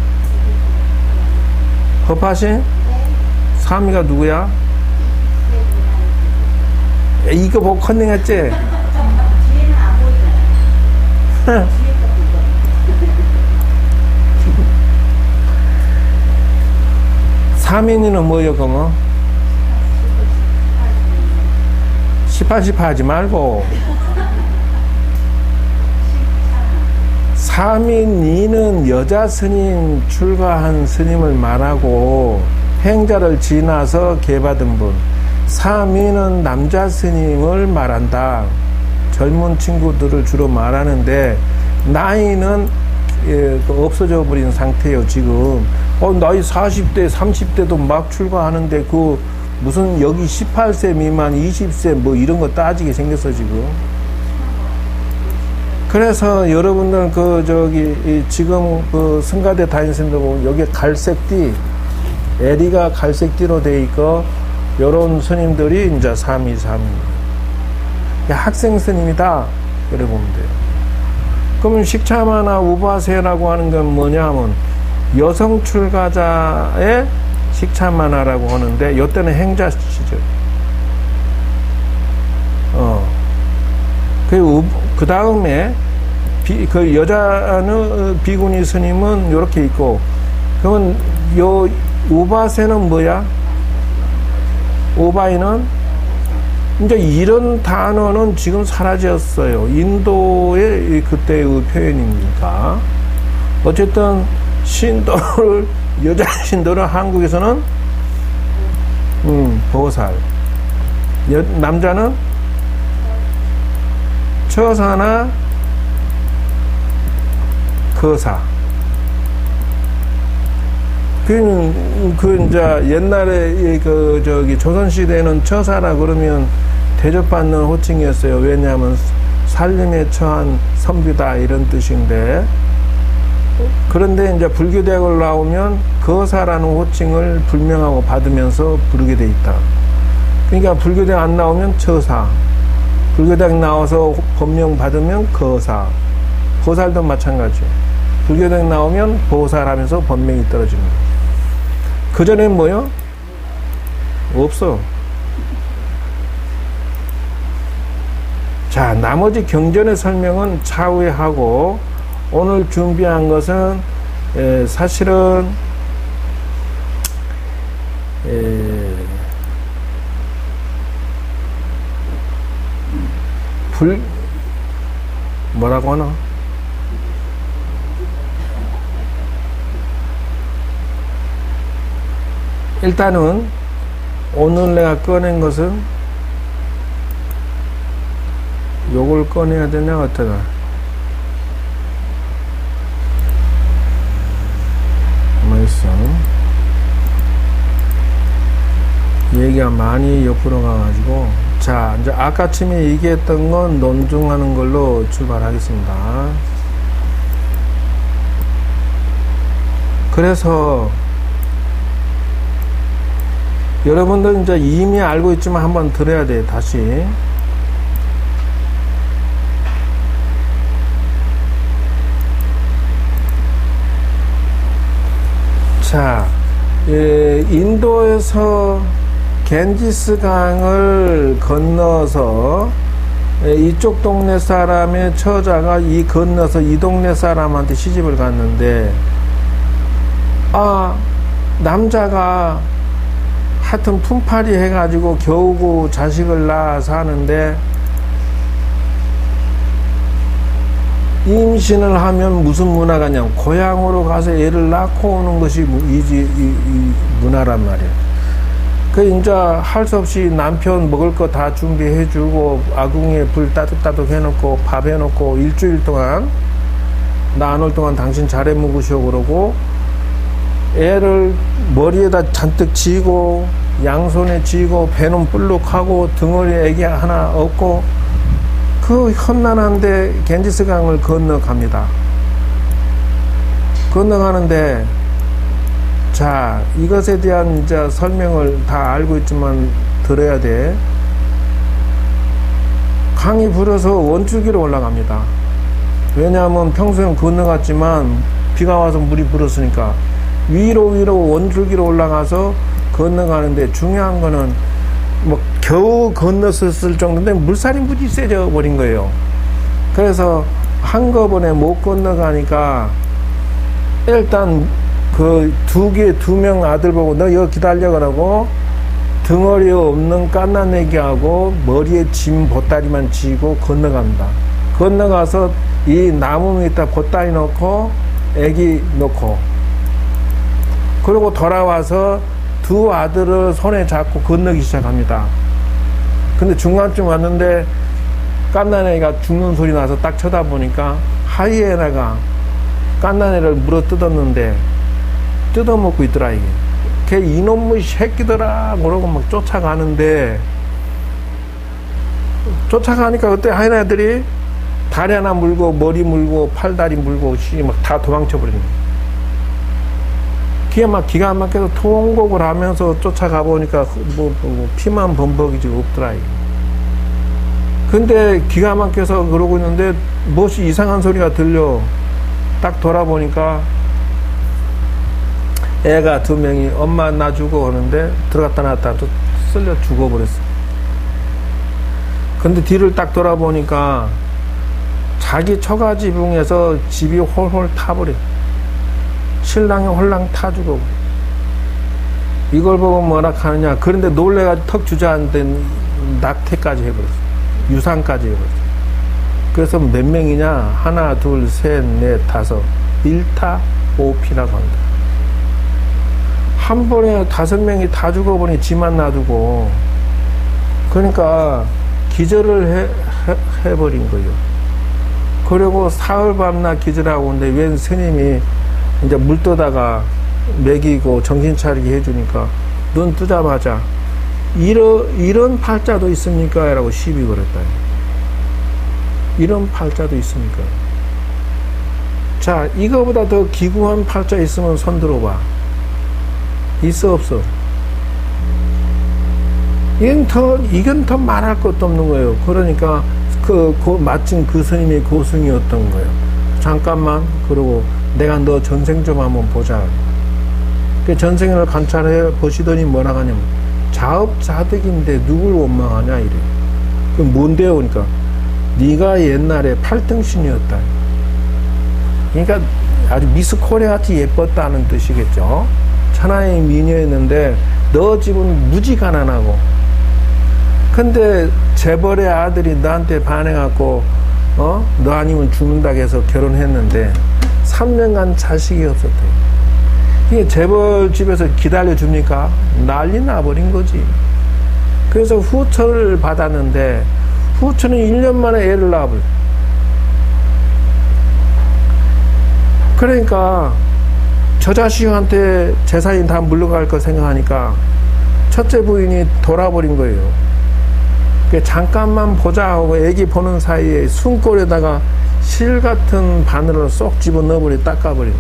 S1: 허파신? 사미가 누구야? 이거 보고 컨닝했지?
S3: 뒤에는 안 보이잖아.
S1: 사민이는 뭐예요, 그러면? 18, 18 하지 말고. 사민이는 여자 스님 출가한 스님을 말하고 행자를 지나서 개받은 분, 사민은 남자 스님을 말한다. 젊은 친구들을 주로 말하는데 나이는 없어져 버린 상태예요. 지금 나이 40대 30대도 막 출가하는데 그 무슨 여기 18세 미만 20세 뭐 이런 거 따지게 생겼어 지금. 그래서 여러분들 지금 그 성가대 다니시는 보면 여기 갈색띠, 에리가 갈색띠로 돼 있고 요런 스님들이 이제 삼위 학생 스님이다 그래 보면 돼요. 그러면 식차마나 우바세라고 하는 건 뭐냐 하면 여성 출가자의 식차마나라고 하는데 요때는 행자 시절. 그 다음에 그 여자는 비구니 스님은 요렇게 있고, 그러면 요 우바세는 뭐야? 오바이는 이제 이런 단어는 지금 사라졌어요. 인도의 그때의 표현이니까. 어쨌든 신도를 여자 신도를 한국에서는 보살, 남자는 처사나 거사. 이제 옛날에 조선시대에는 처사라 그러면 대접받는 호칭이었어요. 왜냐하면 살림에 처한 선비다 이런 뜻인데, 그런데 이제 불교대학을 나오면 거사라는 호칭을 불명하고 받으면서 부르게 돼 있다. 그러니까 불교대학 안 나오면 처사, 불교대학 나와서 법명 받으면 거사, 보살도 마찬가지예요. 불교대학 나오면 보살하면서 법명이 떨어지는 거예요. 그전엔 뭐요? 없어. 자, 나머지 경전의 설명은 차후에 하고, 오늘 준비한 것은 사실은 뭐라고 하나? 일단은 오늘 내가 꺼낸 것은 요걸 꺼내야 되냐 어떠나. 뭐 있어? 얘기가 많이 옆으로 가가지고. 자, 이제 아까쯤에 얘기했던 건 논증하는 걸로 출발하겠습니다. 그래서 여러분들 이제 이미 알고 있지만 한번 들어야 돼, 다시. 자, 인도에서 겐지스 강을 건너서 이쪽 동네 사람의 처자가 건너서 이 동네 사람한테 시집을 갔는데, 남자가 하여튼 품팔이 해가지고 겨우고 자식을 낳아서 하는데, 임신을 하면 무슨 문화가 냐면 고향으로 가서 애를 낳고 오는 것이 이 문화란 말이야. 이제 할 수 없이 남편 먹을 거 다 준비해주고 아궁이에 불 따뜻따뜻 해놓고 밥 해놓고 일주일 동안 나 안 올 동안 당신 잘해 먹으시오 그러고, 애를 머리에다 잔뜩 지고 양손에 쥐고 배는 불룩하고 등어리에 애기 하나 없고 그 험난한데 겐지스 강을 건너갑니다. 건너가는데, 자, 이것에 대한 이제 설명을 다 알고 있지만 들어야 돼. 강이 불어서 원줄기로 올라갑니다. 왜냐하면 평소엔 건너갔지만 비가 와서 물이 불었으니까 위로 원줄기로 올라가서 건너가는데, 중요한 거는 뭐 겨우 건넜을 정도인데 물살이 무지 세져 버린 거예요. 그래서 한꺼번에 못 건너가니까 일단 그 두 명 아들 보고 너 여기 기다려 그러고 등어리 없는 깐난애기하고 머리에 짐 보따리만 지고 건너갑니다. 건너가서 이 나무 밑에 보따리 넣고 애기 넣고 그리고 돌아와서 두 아들을 손에 잡고 건너기 시작합니다. 근데 중간쯤 왔는데 갓난애가 죽는 소리 나서 딱 쳐다보니까 하이에나가 갓난애를 물어 뜯었는데 뜯어먹고 있더라. 이게 걔 이놈의 새끼들아 그러고 막 쫓아가는데 쫓아가니까 그때 하이에나들이 다리 하나 물고 머리 물고 팔다리 물고 막 다 도망쳐 버리는 거예요. 기가 막혀서 통곡을 하면서 쫓아가 보니까 뭐 피만 범벅이지 없더라. 이게. 근데 기가 막혀서 그러고 있는데 무엇이 이상한 소리가 들려. 딱 돌아보니까 애가 두 명이 엄마 나 죽어 하는데 들어갔다 나왔다 또 쓸려 죽어버렸어. 근데 뒤를 딱 돌아보니까 자기 처가 지붕에서 집이 홀홀 타버려. 신랑이 홀랑 타 죽어버려. 이걸 보고 뭐라 하느냐. 그런데 놀래가지고 턱 주저앉은 낙태까지 해버렸어. 유산까지 해버렸어. 그래서 몇 명이냐? 하나, 둘, 셋, 넷, 다섯. 1타 5피라고 합니다. 한 번에 5명이 다 죽어버리니 지만 놔두고. 그러니까 기절을 해버린 거예요. 그리고 사흘 밤낮 기절하고 오는데 웬 스님이 이제 물 떠다가 먹이고 정신 차리게 해주니까 눈 뜨자마자 이런 팔자도 있습니까? 라고 시비 걸었다. 이런 팔자도 있습니까? 자, 이거보다 더 기구한 팔자 있으면 손 들어봐. 있어 없어? 이건 더 말할 것도 없는 거예요. 그러니까 마침 그 스님이 고승이었던 거예요. 잠깐만, 그러고 내가 너 전생 좀 한번 보자. 그 전생을 관찰해 보시더니 뭐라 하냐면 자업자득인데 누굴 원망하냐 이래. 그럼 뭔데요? 그러니까 네가 옛날에 팔등신이었다. 그러니까 아주 미스 코리아 같이 예뻤다는 뜻이겠죠. 천하의 미녀였는데 너 집은 무지 가난하고 근데 재벌의 아들이 너한테 반해갖고 너 아니면 죽는다 해서 결혼했는데 3년간 자식이 없었대. 이게 재벌 집에서 기다려줍니까? 난리 나버린 거지. 그래서 후처를 받았는데 후처는 1년 만에 애를 낳아버려. 그러니까 저 자식한테 재산이 다 물러갈 거 생각하니까 첫째 부인이 돌아버린 거예요. 잠깐만 보자 하고 애기 보는 사이에 숨골에다가 실 같은 바늘을 쏙 집어넣어버려 닦아버려.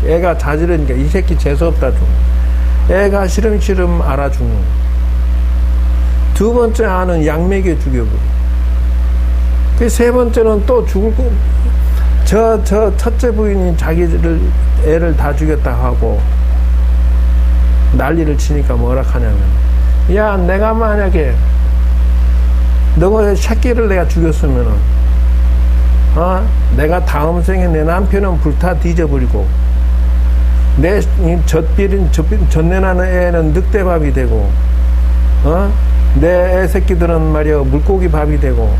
S1: 애가 자지르니까 이 새끼 재수없다 좀. 애가 시름시름 알아주는. 두 번째 아는 약 먹여 죽여버려. 그 세 번째는 또 죽을 거. 저 첫째 부인이 애를 다 죽였다 하고 난리를 치니까 뭐라 하냐면 야 내가 만약에 너가 새끼를 내가 죽였으면은 내가 다음 생에 내 남편은 불타 뒤져버리고 내 전내나는 애는 늑대밥이 되고 내 애 새끼들은 말이야 물고기 밥이 되고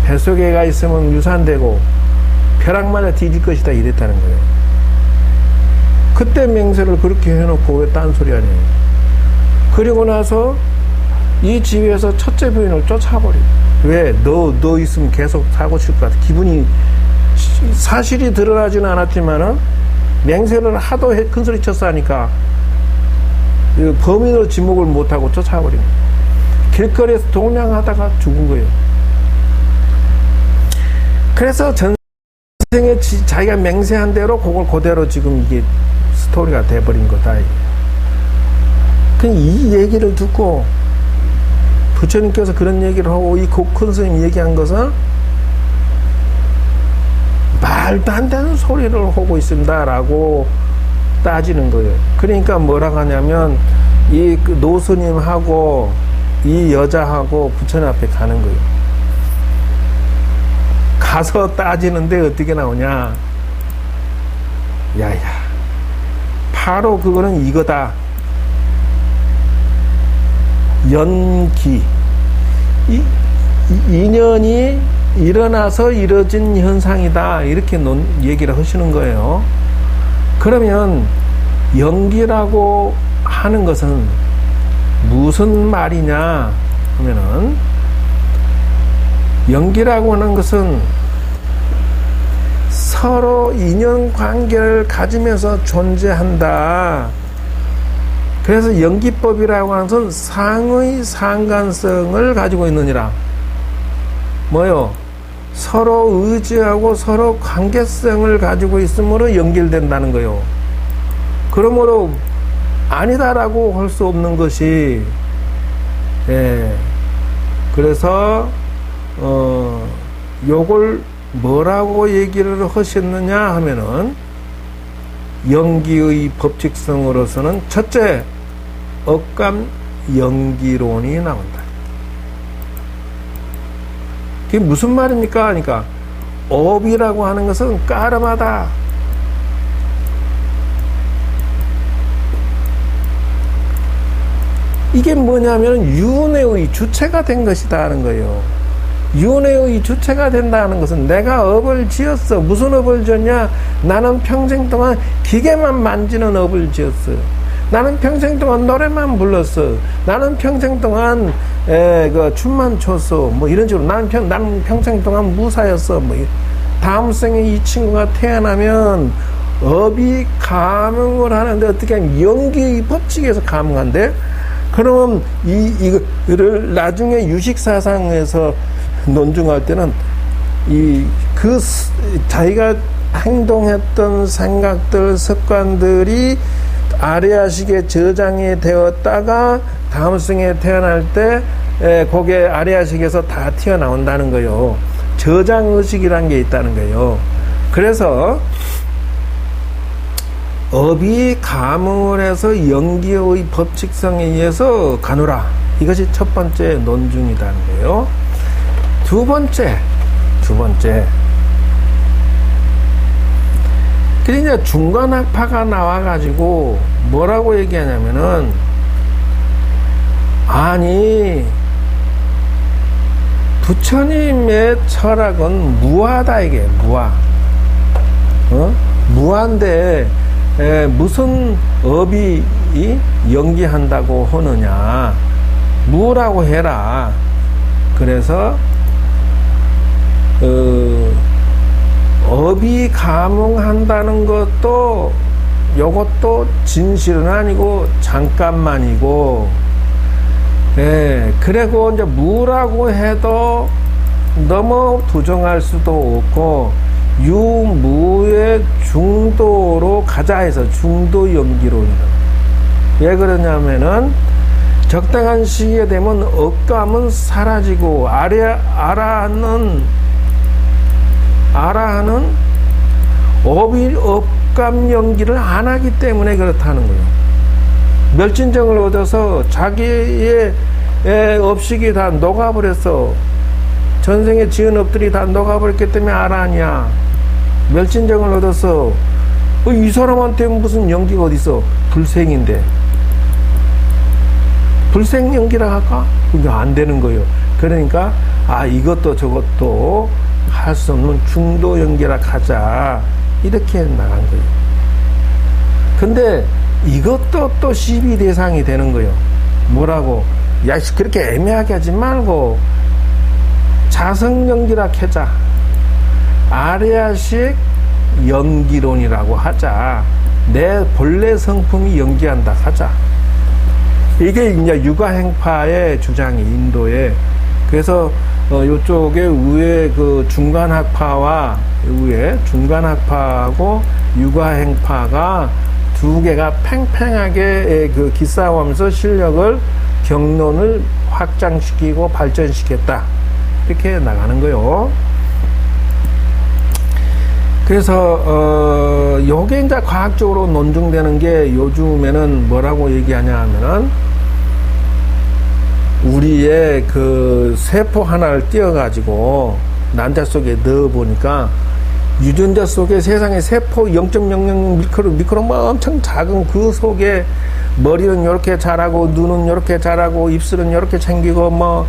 S1: 뱃속에 애가 있으면 유산되고 벼락마저 뒤질 것이다 이랬다는 거예요. 그때 맹세를 그렇게 해놓고 왜 딴소리 하냐. 그리고 나서 이 집에서 첫째 부인을 쫓아버려. 왜? 너 있으면 계속 사고 칠 것 같아. 기분이 사실이 드러나지는 않았지만은 맹세를 하도 큰 소리 쳤어 하니까 범인으로 지목을 못하고 쫓아버린 거예요. 길거리에서 동냥하다가 죽은 거예요. 그래서 전생에 자기가 맹세한 대로 그걸 그대로 지금 이게 스토리가 돼버린 거다. 이 얘기를 듣고 부처님께서 그런 얘기를 하고 이 큰 스님이 얘기한 것은 말도 안 되는 소리를 하고 있습니다 라고 따지는 거예요. 그러니까 뭐라고 하냐면 이 노스님하고 이 여자하고 부처님 앞에 가는 거예요. 가서 따지는데 어떻게 나오냐. 야야 바로 그거는 이거다. 연기. 이 인연이 일어나서 이뤄진 현상이다. 이렇게 얘기를 하시는 거예요. 그러면 연기라고 하는 것은 무슨 말이냐 하면은, 연기라고 하는 것은 서로 인연관계를 가지면서 존재한다. 그래서 연기법이라고 하는 것은 상의 상관성을 가지고 있느니라. 뭐요? 서로 의지하고 서로 관계성을 가지고 있으므로 연결된다는 거요. 그러므로 아니다라고 할 수 없는 것이, 그래서 요걸 뭐라고 얘기를 하셨느냐 하면은, 연기의 법칙성으로서는 첫째, 억감 연기론이 나온다. 그게 무슨 말입니까? 그러니까 업이라고 하는 것은 까름하다. 이게 뭐냐면 윤회의 주체가 된 것이다 하는 거예요. 윤회의 주체가 된다는 것은 내가 업을 지었어. 무슨 업을 지었냐? 나는 평생 동안 기계만 만지는 업을 지었어. 나는 평생 동안 노래만 불렀어. 나는 평생 동안 춤만 췄어. 뭐 이런 식으로 나는 평생 동안 무사였어. 뭐 다음 생에 이 친구가 태어나면 업이 감흥을 하는데, 어떻게 하면 연기의 법칙에서 감흥한대. 그러면 이거를 나중에 유식사상에서 논증할 때는 자기가 행동했던 생각들, 습관들이 아리아식에 저장이 되었다가 다음 생에 태어날 때 그게 아리아식에서 다 튀어나온다는 거예요. 저장의식이라는 게 있다는 거예요. 그래서 업이 감흥을 해서 연기의 법칙성에 의해서 가누라. 이것이 첫 번째 논증이라는 거예요. 두 번째. 그러니까 중간학파가 나와가지고 뭐라고 얘기하냐면은, 아니, 부처님의 철학은 무하다, 이게, 무하. 무한데, 무슨 업이 연기한다고 하느냐. 무라고 해라. 그래서, 업이 감흥한다는 것도, 요것도 진실은 아니고 잠깐만이고, 그리고 이제 무라고 해도 너무 부정할 수도 없고, 유무의 중도로 가자 해서 중도 연기론이다. 왜 그러냐면은, 적당한 시기에 되면 억감은 사라지고, 아라하는 업감 연기를 안 하기 때문에 그렇다는 거예요. 멸진정을 얻어서 자기의 업식이 다 녹아버렸어. 전생에 지은 업들이 다 녹아버렸기 때문에 아라하냐. 멸진정을 얻어서 이 사람한테 무슨 연기가 어딨어. 불생인데. 불생 연기라 할까? 그게 안 되는 거예요. 그러니까 이것도 저것도 할 수 없는 중도 연기라 하자. 이렇게 나간 거예요. 근데 이것도 또 시비 대상이 되는 거예요. 뭐라고? 야, 그렇게 애매하게 하지 말고 자성 연기라 하자. 아리아식 연기론이라고 하자. 내 본래 성품이 연기한다 하자. 이게 이제 유가행파의 주장이, 인도에. 그래서 요쪽에 위에 그 중간학파와 위에 중간학파하고 유가행파가 두 개가 팽팽하게 그 기싸움하면서 실력을, 경론을 확장시키고 발전시켰다. 이렇게 나가는 거요. 그래서 요게 이제 과학적으로 논증되는 게, 요즘에는 뭐라고 얘기하냐 하면은, 우리의 그 세포 하나를 띄어가지고 난자 속에 넣어보니까, 유전자 속에 세상에 세포 0.00 미크로 엄청 작은 그 속에 머리는 이렇게 자라고, 눈은 이렇게 자라고, 입술은 이렇게 생기고,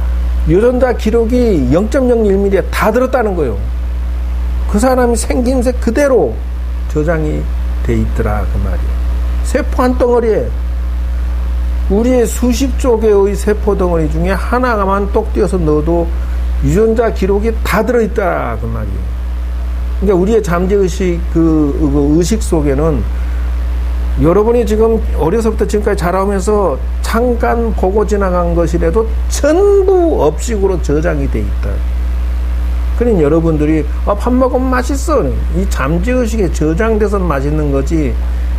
S1: 유전자 기록이 0.01mm에 다 들었다는 거예요. 그 사람이 생김새 그대로 저장이 돼 있더라 그 말이에요. 세포 한 덩어리에 우리의 수십조 개의 세포 덩어리 중에 하나만 똑 띄어서 넣어도 유전자 기록이 다 들어있다 그 말이에요. 그러니까 우리의 잠재의식 그 의식 속에는 여러분이 지금 어려서부터 지금까지 자라오면서 잠깐 보고 지나간 것이라도 전부 업식으로 저장이 돼 있다. 그러니 여러분들이 밥 먹으면 맛있어. 이 잠재의식에 저장돼서 맛있는 거지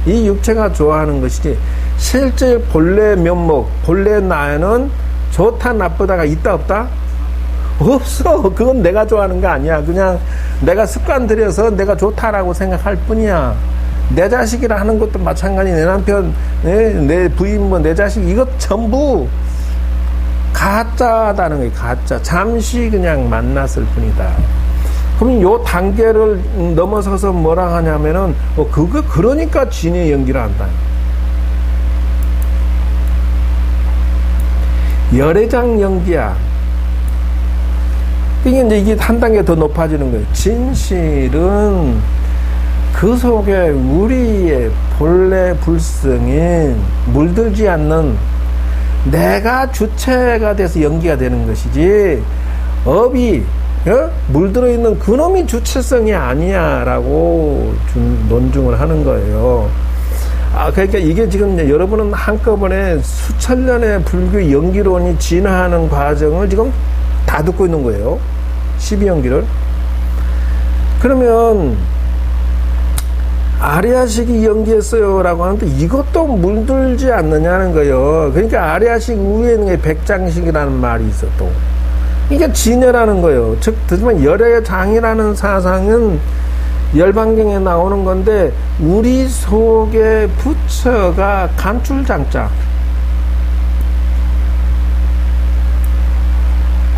S1: 이 육체가 좋아하는 것이지 실제 본래 면목, 본래 나에는 좋다 나쁘다가 있다 없다? 없어. 그건 내가 좋아하는 거 아니야. 그냥 내가 습관 들여서 내가 좋다라고 생각할 뿐이야. 내 자식이라 하는 것도 마찬가지. 내 남편, 내 부인, 내 자식 이것 전부 가짜다는 거예요. 가짜. 잠시 그냥 만났을 뿐이다. 그럼 요 단계를 넘어서서 뭐라 하냐면은 그러니까 진의 연기를 한다. 열애장 연기야. 이게 한 단계 더 높아지는 거예요. 진실은 그 속에 우리의 본래 불성인 물들지 않는 내가 주체가 돼서 연기가 되는 것이지 업이 물들어 있는 그놈이 주체성이 아니야라고 논증을 하는 거예요. 그러니까 이게 지금 여러분은 한꺼번에 수천 년의 불교 연기론이 진화하는 과정을 지금 다 듣고 있는 거예요. 12연기를. 그러면 아리아식이 연기했어요 라고 하는데 이것도 물들지 않느냐는 거예요. 그러니까 아리아식 위에 있는 게 백장식이라는 말이 있어 또. 이게 진여라는 거예요. 즉, 하지만 열애장이라는 사상은 열반경에 나오는 건데 우리 속의 부처가 간출장자.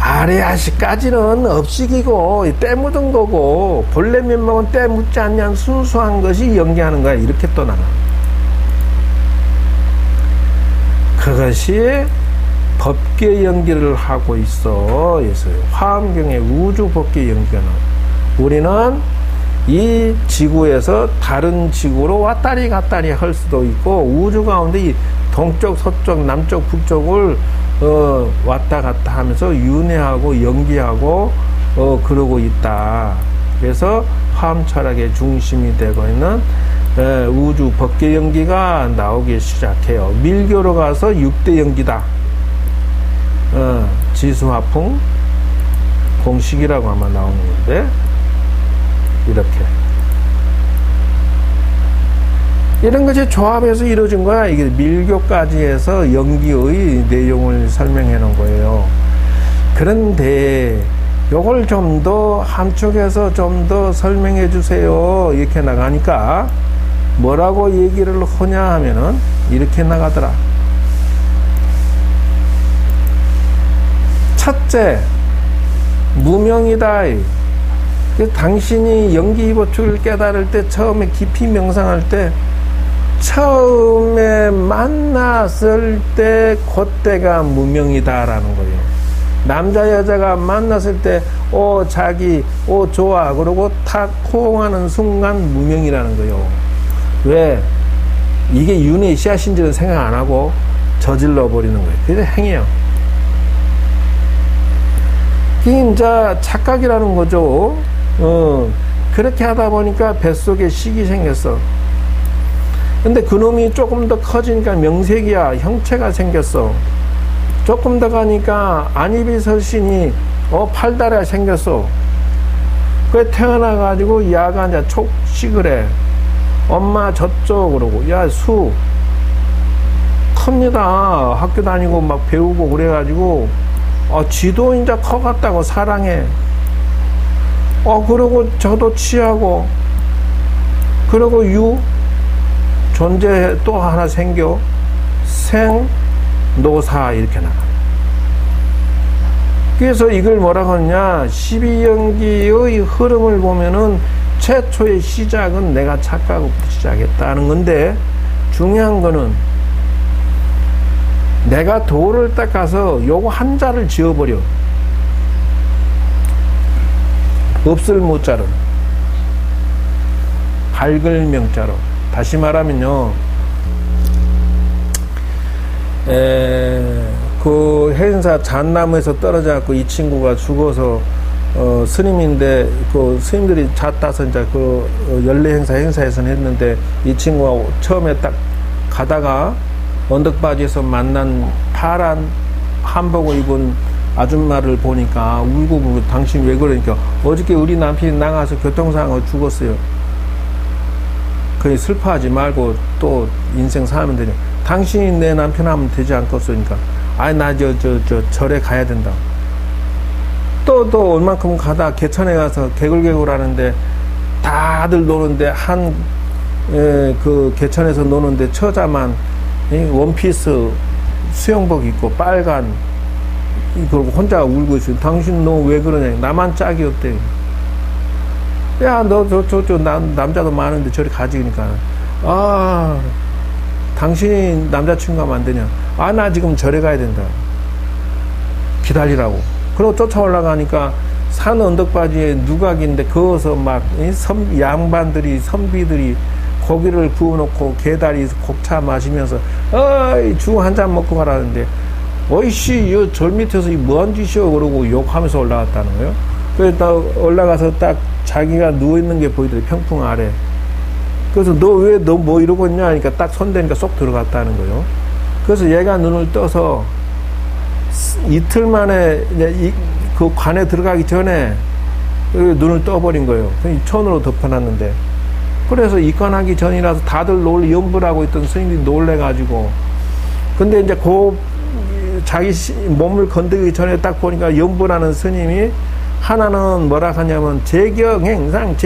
S1: 아리아식까지는 업식이고 때 묻은 거고 본래 면목은 때 묻지 않냐 순수한 것이 연기하는 거야. 이렇게 또 나가. 그것이 법계 연기를 하고 있어. 그래서 화엄경에 우주 법계 연기가 나와. 우리는 이 지구에서 다른 지구로 왔다리 갔다리 할 수도 있고 우주 가운데 이 동쪽, 서쪽, 남쪽, 북쪽을 왔다 갔다 하면서 윤회하고 연기하고 그러고 있다. 그래서 화엄 철학의 중심이 되고 있는 우주 법계 연기가 나오기 시작해요. 밀교로 가서 6대 연기다. 지수화풍 공식이라고 아마 나오는 건데 이렇게 이런 것이 조합해서 이루어진 거야. 이게 밀교까지 해서 연기의 내용을 설명해 놓은 거예요. 그런데 요걸 좀 더 한쪽에서 좀 더 설명해 주세요. 이렇게 나가니까 뭐라고 얘기를 하냐 하면은 이렇게 나가더라. 첫째, 무명이다. 당신이 연기보축을 깨달을 때 처음에 깊이 명상할 때 처음에 만났을 때 그때가 무명이다라는 거예요. 남자 여자가 만났을 때 자기 좋아 그러고 탁 호응하는 순간 무명이라는 거예요. 왜? 이게 윤회의 씨앗인지는 생각 안 하고 저질러 버리는 거예요. 그래서 행해요. 그게 이제 착각이라는 거죠. 그렇게 하다 보니까 뱃속에 식이 생겼어. 근데 그놈이 조금 더 커지니까 명색이야. 형체가 생겼어. 조금 더 가니까 안입이설신이 팔다리가 생겼어. 그래 태어나가지고 야가 이제 촉식을 해. 엄마 저쪽 그러고 야 수 큽니다. 학교 다니고 막 배우고 그래가지고 지도 이제 커갔다고 사랑해. 그러고 저도 취하고 그러고 유 존재 또 하나 생겨 생 노사 이렇게 나가. 그래서 이걸 뭐라고 하느냐 12연기의 흐름을 보면은 최초의 시작은 내가 착각부터 시작했다는 건데 중요한 거는 내가 도를 딱 가서 요거 한자를 지어버려. 없을 모자로, 밝을 명자로. 다시 말하면요, 그 해인사 잣나무에서 떨어져갖고 이 친구가 죽어서 스님인데 그 스님들이 잣 따서 이제 그 연례 행사에서는 했는데 이 친구가 처음에 딱 가다가 언덕바지에서 만난 파란 한복을 입은 아줌마를 보니까 울고 당신 왜 그러니까 어저께 우리 남편이 나가서 교통사고로 죽었어요. 그래 슬퍼하지 말고 또 인생 살면 되냐. 당신이 내 남편 하면 되지 않겠습니까? 아니 나 절에 가야 된다. 또 얼만큼 가다 개천에 가서 개굴개굴 하는데 다들 노는데 그 개천에서 노는데 처자만 원피스 수영복 입고 빨간 그러고 혼자 울고 있어요. 당신 너 왜 그러냐. 나만 짝이 없대. 야 너 남자도 많은데 저리 가지. 그러니까 당신이 남자친구가 안 되냐. 나 지금 절에 가야 된다. 기다리라고. 그리고 쫓아 올라가니까 산 언덕바지에 누각인데 그어서 막 양반들이 선비들이 고기를 구워놓고 개다리 곡차 마시면서 죽 한 잔 먹고 가라는데 어이씨 이 절 밑에서 이 뭐한 짓이여 그러고 욕하면서 올라갔다는 거예요. 그래서 딱 올라가서 딱 자기가 누워있는 게 보이더래. 평풍 아래. 그래서 너 뭐 이러고 있냐 하니까 딱 손대니까 쏙 들어갔다는 거예요. 그래서 얘가 눈을 떠서 이틀 만에 그 관에 들어가기 전에 눈을 떠버린 거예요. 천으로 덮어놨는데. 그래서 입관하기 전이라서 다들 염불하고 있던 스님들이 놀래가지고. 근데 이제 자기 몸을 건드리기 전에 딱 보니까 염불하는 스님이 하나는 뭐라 하냐면 재경행상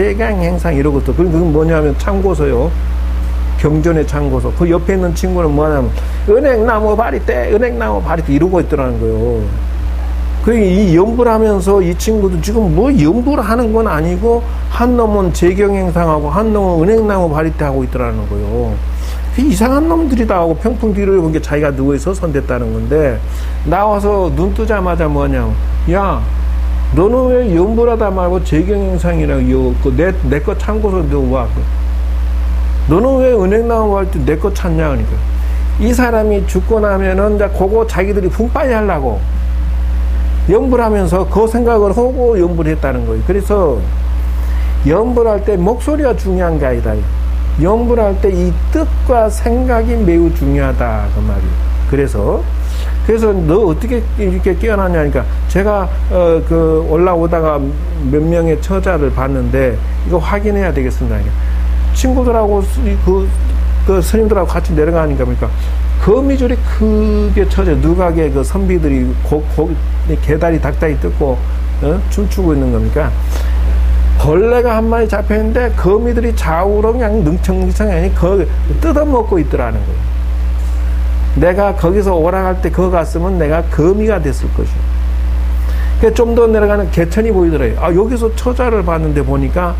S1: 이러고 또 그건 뭐냐면 참고서요. 경전의 참고서. 그 옆에 있는 친구는 뭐냐면 은행나무 바리떼 이러고 있더라는 거예요. 이 염불하면서 이 친구도 지금 뭐 염불하는 건 아니고 한 놈은 재경행상하고 한 놈은 은행나무 바리떼 하고 있더라는 거예요. 이상한 놈들이다 하고 평풍 뒤를 본 게 자기가 누워서 선댔다는 건데 나와서 눈 뜨자마자 뭐냐면 야 너는 왜 염불하다 말고 재경행상이라고 내 거 참고서 너 와. 너는 왜 은행나무 할 때 내 거 찾냐 그러니까 이 사람이 죽고 나면은 이제 그거 자기들이 분빨이 하려고 염불하면서 그 생각을 하고 염불했다는 거예요. 그래서 염불할 때 목소리가 중요한 게 아니다. 염불할 때 이 뜻과 생각이 매우 중요하다 그 말이에요. 그래서 너 어떻게 이렇게 깨어났냐 하니까 제가 올라오다가 몇 명의 처자를 봤는데 이거 확인해야 되겠습니다. 친구들하고 그 스님들하고 같이 내려가니까 그러니까 거미줄이 크게 쳐져. 누각에 그 선비들이 개다리 닭다리 뜯고 춤추고 있는 겁니까? 벌레가 한 마리 잡혔는데 거미들이 좌우로 그냥 능청능청하니 뜯어먹고 있더라는 거예요. 내가 거기서 오락할 때 그거 갔으면 내가 거미가 됐을 것이요. 좀 더 내려가는 개천이 보이더래요. 여기서 처자를 봤는데 보니까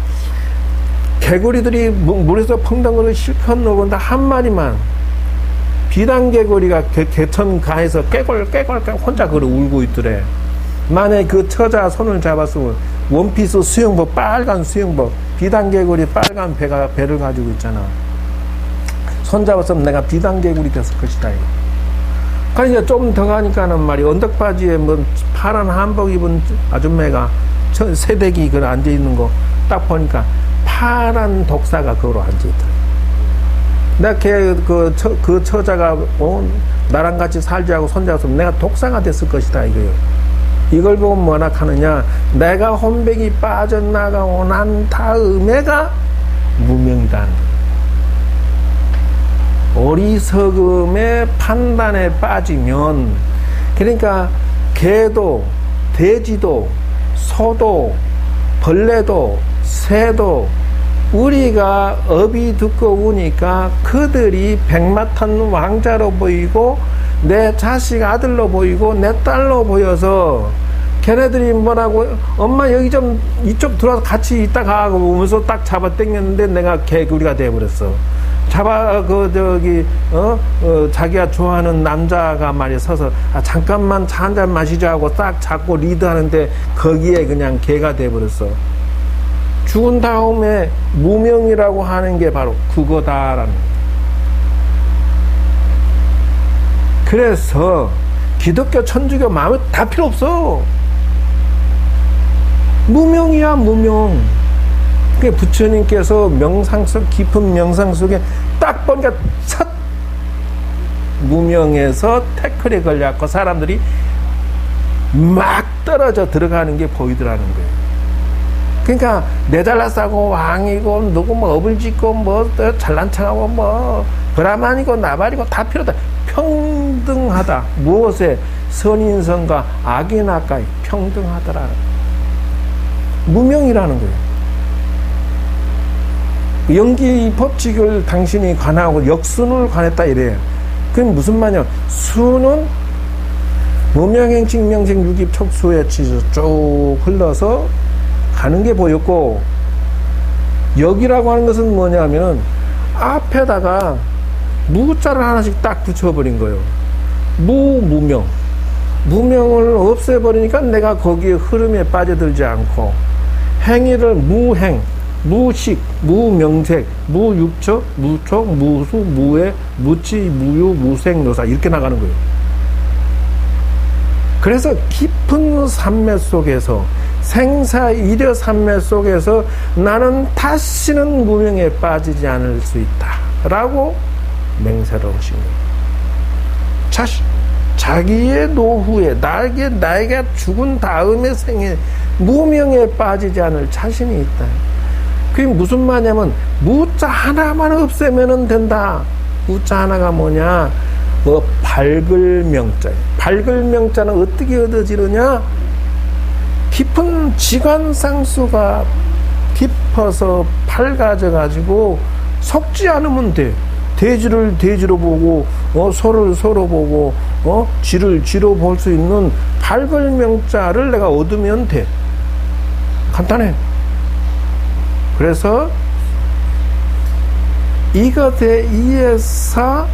S1: 개구리들이 물에서 펑덩거리고 실컷 녹은다 한 마리만 비단개구리가 개천 가에서 깨골 혼자 그러 울고 있더래. 만약에 그 처자 손을 잡았으면 원피스 수영복 빨간 수영복 비단개구리 빨간 배를 가지고 있잖아. 손 잡았으면 내가 비단개구리 됐을 것이다. 그러니까 좀 더 가니까는 말이 언덕바지에 뭐 파란 한복 입은 아줌매가 새댁이 그 앉아 있는 거 딱 보니까 파란 독사가 그거로 앉아있더라. 내가 그 처자가 나랑 같이 살자고 손잡았으면 내가 독사가 됐을 것이다 이거예요. 이걸 보고 뭐라 하느냐. 내가 혼백이 빠져나가고 난 다음에가 무명이다. 어리석음의 판단에 빠지면 그러니까 개도 돼지도 소도 벌레도 새도 우리가 업이 두꺼우니까 그들이 백마탄 왕자로 보이고 내 자식 아들로 보이고 내 딸로 보여서 걔네들이 뭐라고 엄마 여기 좀 이쪽 들어와서 같이 있다가 하고 오면서 딱 잡아 당겼는데 내가 개구리가 돼버렸어. 자기가 좋아하는 남자가 말이야 서서 잠깐만 차 한잔 마시자 하고 딱 잡고 리드하는데 거기에 그냥 개가 돼버렸어. 죽은 다음에 무명이라고 하는 게 바로 그거다라는 거예요. 그래서 기독교, 천주교 마음에 다 필요 없어. 무명이야, 무명. 그 부처님께서 명상 속, 깊은 명상 속에 딱 보니까 첫 무명에서 태클에 걸려갖고 사람들이 막 떨어져 들어가는 게 보이더라는 거예요. 그러니까 네달라스하고 왕이고 누구 뭐 업을 짓고 뭐 잘난 척하고 뭐 브라만이고 나발이고 다 필요하다. 평등하다. 무엇에? 선인선과 악인악과에 평등하더라. 무명이라는 거예요. 연기 법칙을 당신이 관하고 역순을 관했다 이래요. 그럼 무슨 말이냐? 수는 무명행, 칙명생, 유깁, 촉수에 쭉 흘러서 가는 게 보였고, 역이라고 하는 것은 뭐냐면은 앞에다가 무자를 하나씩 딱 붙여버린 거예요. 무명. 무명을 없애버리니까 내가 거기에 흐름에 빠져들지 않고, 행위를 무행, 무식, 무명색, 무육처, 무촉, 무수, 무해, 무치, 무유, 무생노사 이렇게 나가는 거예요. 그래서 깊은 산매 속에서 생사이려 산매 속에서 나는 다시는 무명에 빠지지 않을 수 있다 라고 맹세를 하신 거예요. 자기의 노후에 나에게 죽은 다음의 생에 무명에 빠지지 않을 자신이 있다. 그게 무슨 말이냐면 무자 하나만 없애면 된다. 무자 하나가 뭐냐? 밝을 명자예요. 밝을 명자는 어떻게 얻어지느냐? 깊은 지관상수가 깊어서 밝아져 가지고 속지 않으면 돼. 대지를 대지로 보고 소를 소로 보고 쥐를 쥐로 볼 수 있는 밝을 명자를 내가 얻으면 돼. 간단해. 그래서 이것에 의해서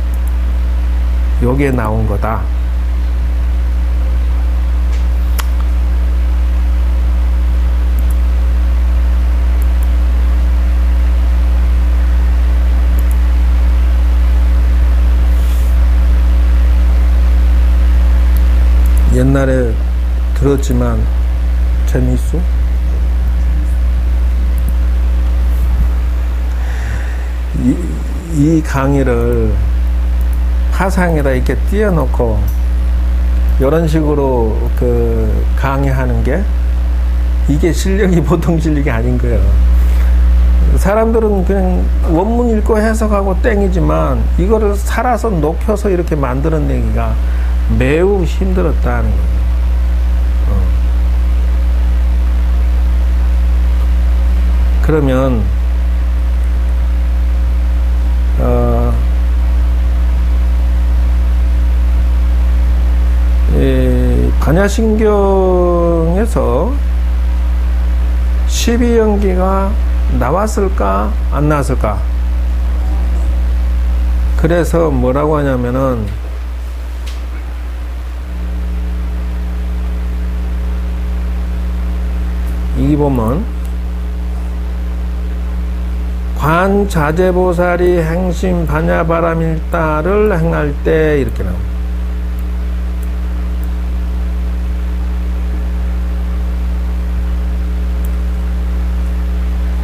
S1: 요게 나온 거다. 옛날에 들었지만 재미있어? 이 강의를 화상에다 이렇게 띄워놓고 이런 식으로 강의하는 게 이게 실력이 보통 실력이 아닌 거예요. 사람들은 그냥 원문 읽고 해석하고 땡이지만 이거를 살아서 녹여서 이렇게 만들어내기가 매우 힘들었다는 거예요. 그러면 반야신경에서 12연기가 나왔을까 안 나왔을까? 그래서 뭐라고 하냐면은 여기 보면 관자재보살이 행심 반야바람일다를 행할 때 이렇게 나옵니다.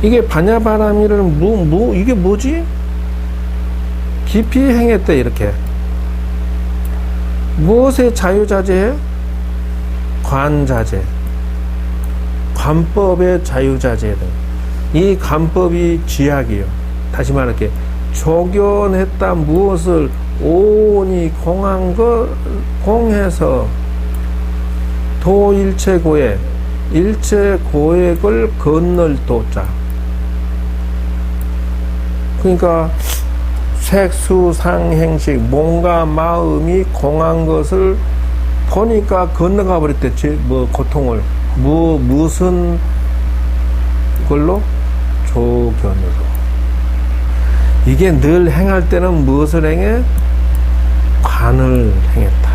S1: 이게 반야바람일을 이게 뭐지? 깊이 행했대 이렇게. 무엇의 자유자재에? 관자재. 관법의 자유자재들. 이 관법이 쥐약이에요. 다시 말할게. 조견했다 무엇을 오온이 공한 것 공해서 도일체고액 일체고액을 건널 도자. 그러니까 색수상행식 몸과 마음이 공한 것을 보니까 건너가 버렸대. 고통을 무슨 걸로? 조견으로. 이게 늘 행할 때는 무엇을 행해? 관을 행했다.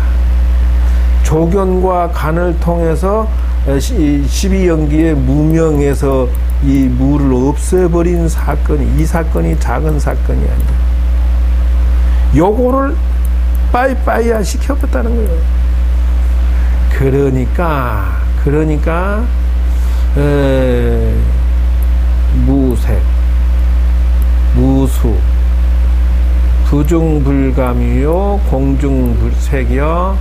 S1: 조견과 관을 통해서 12연기의 무명에서 이 무를 없애버린 사건이, 이 사건이 작은 사건이 아니라 요거를 빠이빠이야 시켜봤다는 거예요. 그러니까 무색, 무수, 부중불감이요 공중불색이요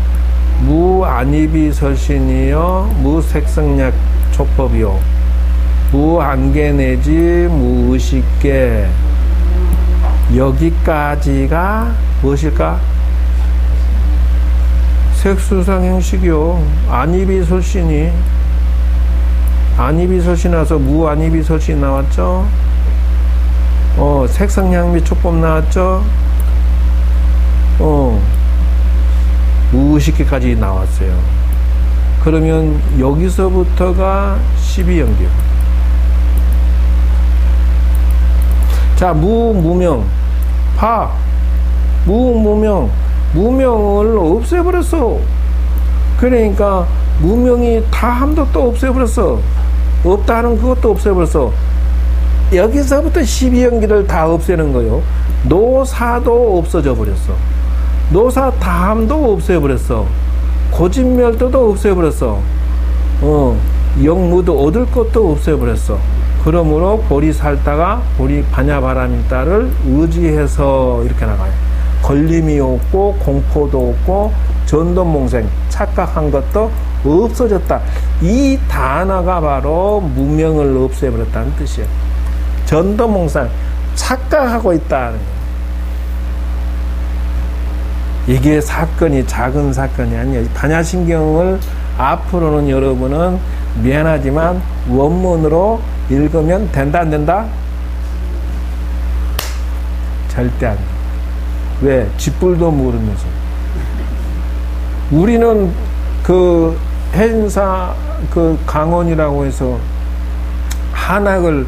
S1: 무안이비서신이요 무색성약 촉법이요 무안개내지 무의식계. 여기까지가 무엇일까? 색수상 형식이요. 안이비설신 나서 무안이비설신 나왔죠. 색상향미 촉법 나왔죠. 무의식계까지 나왔어요. 그러면 여기서부터가 12연기요. 자, 무명. 무명을 없애버렸어. 그러니까 무명이 다함도 또 없애버렸어. 없다 하는 그것도 없애버렸어. 여기서부터 12연기를 다 없애는 거요. 노사도 없어져 버렸어. 노사 다함도 없애버렸어. 고진멸도도 없애버렸어. 영무도 얻을 것도 없애버렸어. 그러므로 보리 살다가 보리 반야바라밀다를 의지해서 이렇게 나가요. 걸림이 없고 공포도 없고 전도몽생 착각한 것도 없어졌다. 이 단어가 바로 무명을 없애버렸다는 뜻이에요. 전도몽생 착각하고 있다는 거예요. 이게 사건이 작은 사건이 아니에요. 반야신경을 앞으로는 여러분은 미안하지만 원문으로 읽으면 된다 안 된다? 절대 안 돼. 왜? 쥐뿔도 모르면서. 우리는 그 해인사 그 강원이라고 해서 한학을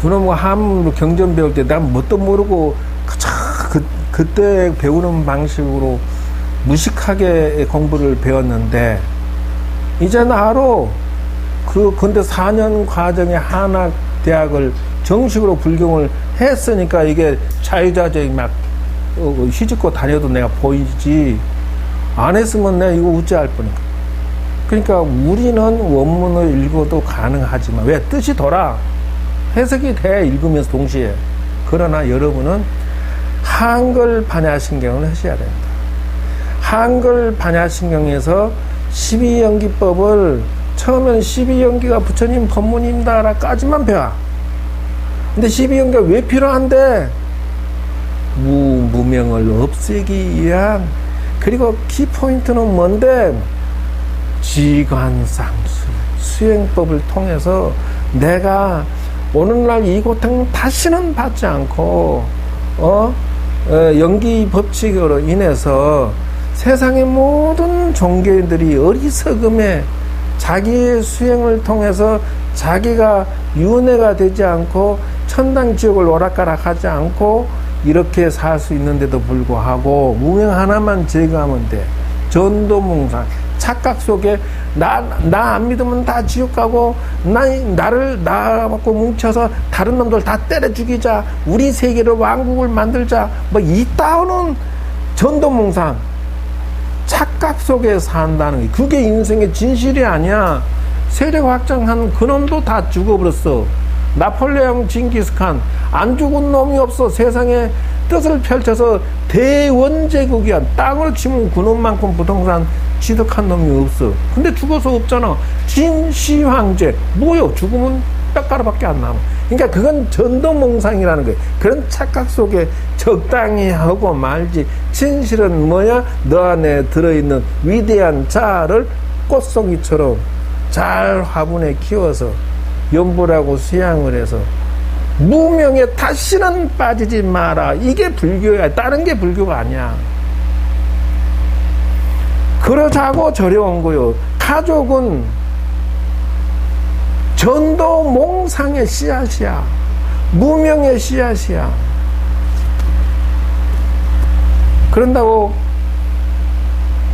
S1: 그놈의 한문으로 경전 배울 때 난 뭣도 모르고 그때 배우는 방식으로 무식하게 공부를 배웠는데 이제는 알아. 근데 4년 과정에 한학대학을 정식으로 불경을 했으니까 이게 자유자재히 막 휘짓고 다녀도 내가 보이지. 안 했으면 내가 이거 우째할 뻔이니까. 그러니까 우리는 원문을 읽어도 가능하지만 왜? 뜻이 돌아. 해석이 돼. 읽으면서 동시에. 그러나 여러분은 한글 반야신경을 하셔야 됩니다. 한글 반야신경에서 12연기법을 처음에는 12연기가 부처님 법문입니다라까지만 배워. 근데 12연기가 왜 필요한데? 무명을 없애기 위한. 그리고 키포인트는 뭔데? 지관상수 수행법을 통해서 내가 오늘날 이 고통을 다시는 받지 않고 연기 법칙으로 인해서 세상의 모든 종교인들이 어리석음에 자기의 수행을 통해서 자기가 윤회가 되지 않고 천당 지옥을 오락가락하지 않고 이렇게 살 수 있는데도 불구하고 무명 하나만 제거하면 돼. 전도몽상 착각 속에 나 안 믿으면 다 지옥 가고 나를 갖고 뭉쳐서 다른 놈들 다 때려 죽이자. 우리 세계를 왕국을 만들자. 뭐 이따오는 전도몽상 착각 속에 산다는 게 그게 인생의 진실이 아니야. 세력 확장한 그놈도 다 죽어버렸어. 나폴레옹 징기스칸 안 죽은 놈이 없어. 세상에 뜻을 펼쳐서 대원제국이야. 땅을 치면 그놈만큼 부동산 취득한 놈이 없어. 근데 죽어서 없잖아. 진시황제 뭐요? 죽으면 뼈가루밖에 안 남아. 그러니까 그건 전도몽상이라는 거예요. 그런 착각 속에 적당히 하고 말지. 진실은 뭐야? 너 안에 들어있는 위대한 자아를 꽃송이처럼 잘 화분에 키워서 연보라고 수양을 해서 무명에 다시는 빠지지 마라. 이게 불교야. 다른 게 불교가 아니야. 그러자고 저려온 거요. 가족은 전도몽상의 씨앗이야. 무명의 씨앗이야. 그런다고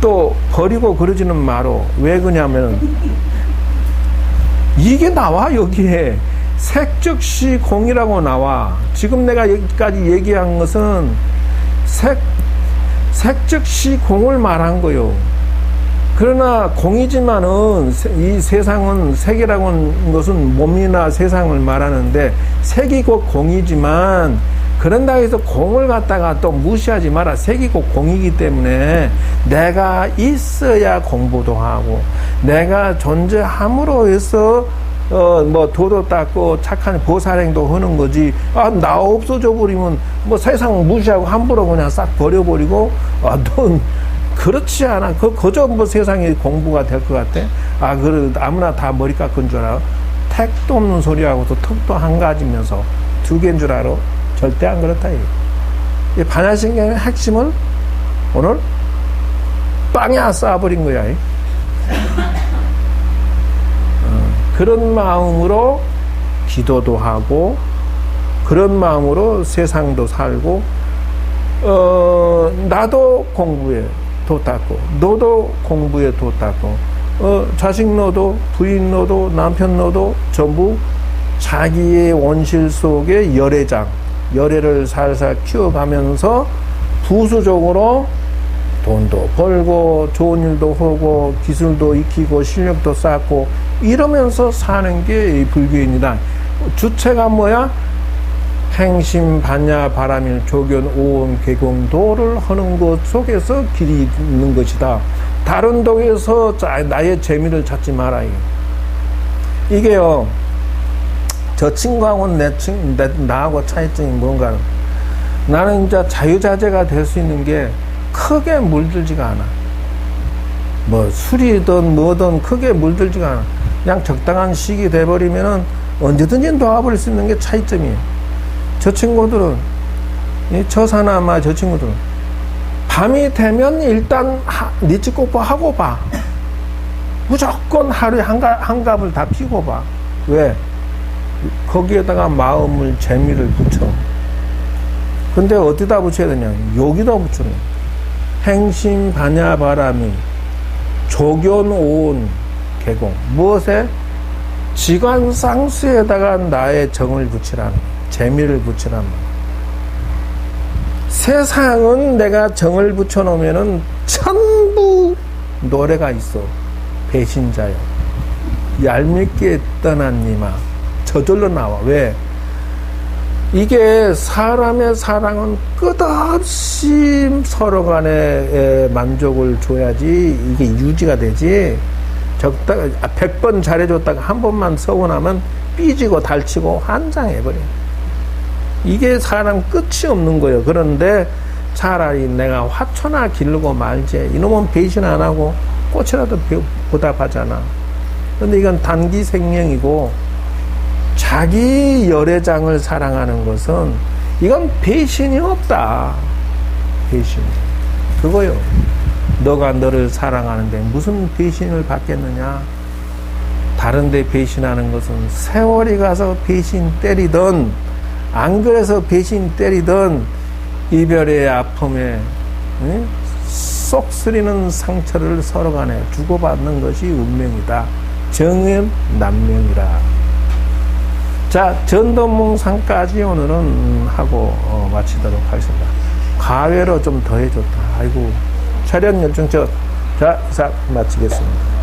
S1: 또 버리고 그러지는 마로. 왜 그러냐면 이게 나와 여기에. 색즉시 공이라고 나와. 지금 내가 여기까지 얘기한 것은 색즉시 공을 말한 거요. 그러나 공이지만은 이 세상은 색이라고 하는 것은 몸이나 세상을 말하는데 색이 곧 공이지만 그런다 해서 공을 갖다가 또 무시하지 마라. 색이 곧 공이기 때문에 내가 있어야 공부도 하고 내가 존재함으로 해서 뭐 도도 닦고 착한 보살행도 하는 거지. 나 없어져 버리면 뭐 세상 무시하고 함부로 그냥 싹 버려버리고 넌 그렇지 않아. 그저 뭐 세상에 공부가 될 것 같아? 그래, 아무나 다 머리 깎은 줄 알아? 택도 없는 소리하고도 턱도 한 가지면서 두 개인 줄 알아? 절대 안 그렇다. 이 반야신경의 핵심은 오늘 빵야 쏴버린 거야. 그런 마음으로 기도도 하고, 그런 마음으로 세상도 살고, 나도 공부해. 도 닦고 너도 공부에 도 닦고 자식 너도 부인 너도 남편 너도 전부 자기의 원실 속에 열애를 살살 키워가면서 부수적으로 돈도 벌고 좋은 일도 하고 기술도 익히고 실력도 쌓고 이러면서 사는 게 불교인이다. 주체가 뭐야? 행심, 반야, 바람일, 조견, 오온, 개공도를 하는 것 속에서 길이 있는 것이다. 다른 독에서 나의 재미를 찾지 마라. 이게요, 저 친구하고 나하고 차이점이 뭔가. 나는 이제 자유자재가 될 수 있는 게 크게 물들지가 않아. 뭐 술이든 뭐든 크게 물들지가 않아. 그냥 적당한 시기 돼버리면은 언제든지 놓아버릴 수 있는 게 차이점이에요. 저 친구들은, 저 사나마 저 친구들은, 밤이 되면 일단 니치꼬포 하고 봐. 무조건 하루에 한 갑을 다 피고 봐. 왜? 거기에다가 마음을, 재미를 붙여. 근데 어디다 붙여야 되냐? 여기다 붙여야 돼. 행심, 반야, 바람이, 조견, 오온, 개공. 무엇에? 지관상수에다가 나의 정을 붙이라는 거야. 재미를 붙이란 말이야. 세상은 내가 정을 붙여놓으면은 전부 노래가 있어. 배신자여, 얄밉게 떠난 니마. 저절로 나와. 왜? 이게 사람의 사랑은 끝없이 서로 간에 만족을 줘야지 이게 유지가 되지. 100번 잘해줬다가 한 번만 서운하면 삐지고 달치고 환장해버려. 이게 사람 끝이 없는 거예요. 그런데 차라리 내가 화초나 기르고 말지. 이놈은 배신 안 하고 꽃이라도 보답하잖아. 근데 이건 단기 생명이고 자기 열애장을 사랑하는 것은 이건 배신이 없다. 배신. 그거요. 너가 너를 사랑하는데 무슨 배신을 받겠느냐. 다른 데 배신하는 것은 세월이 가서 배신 때리던 안 그래서 배신 때리던 이별의 아픔에 쏙 쓰리는 상처를 서로 간에 주고받는 것이 운명이다. 정은 남명이라. 자, 전도몽상까지 오늘은 하고 마치도록 하겠습니다. 과외로 좀 더 해줬다. 아이고, 촬영 열정 자, 이상 마치겠습니다.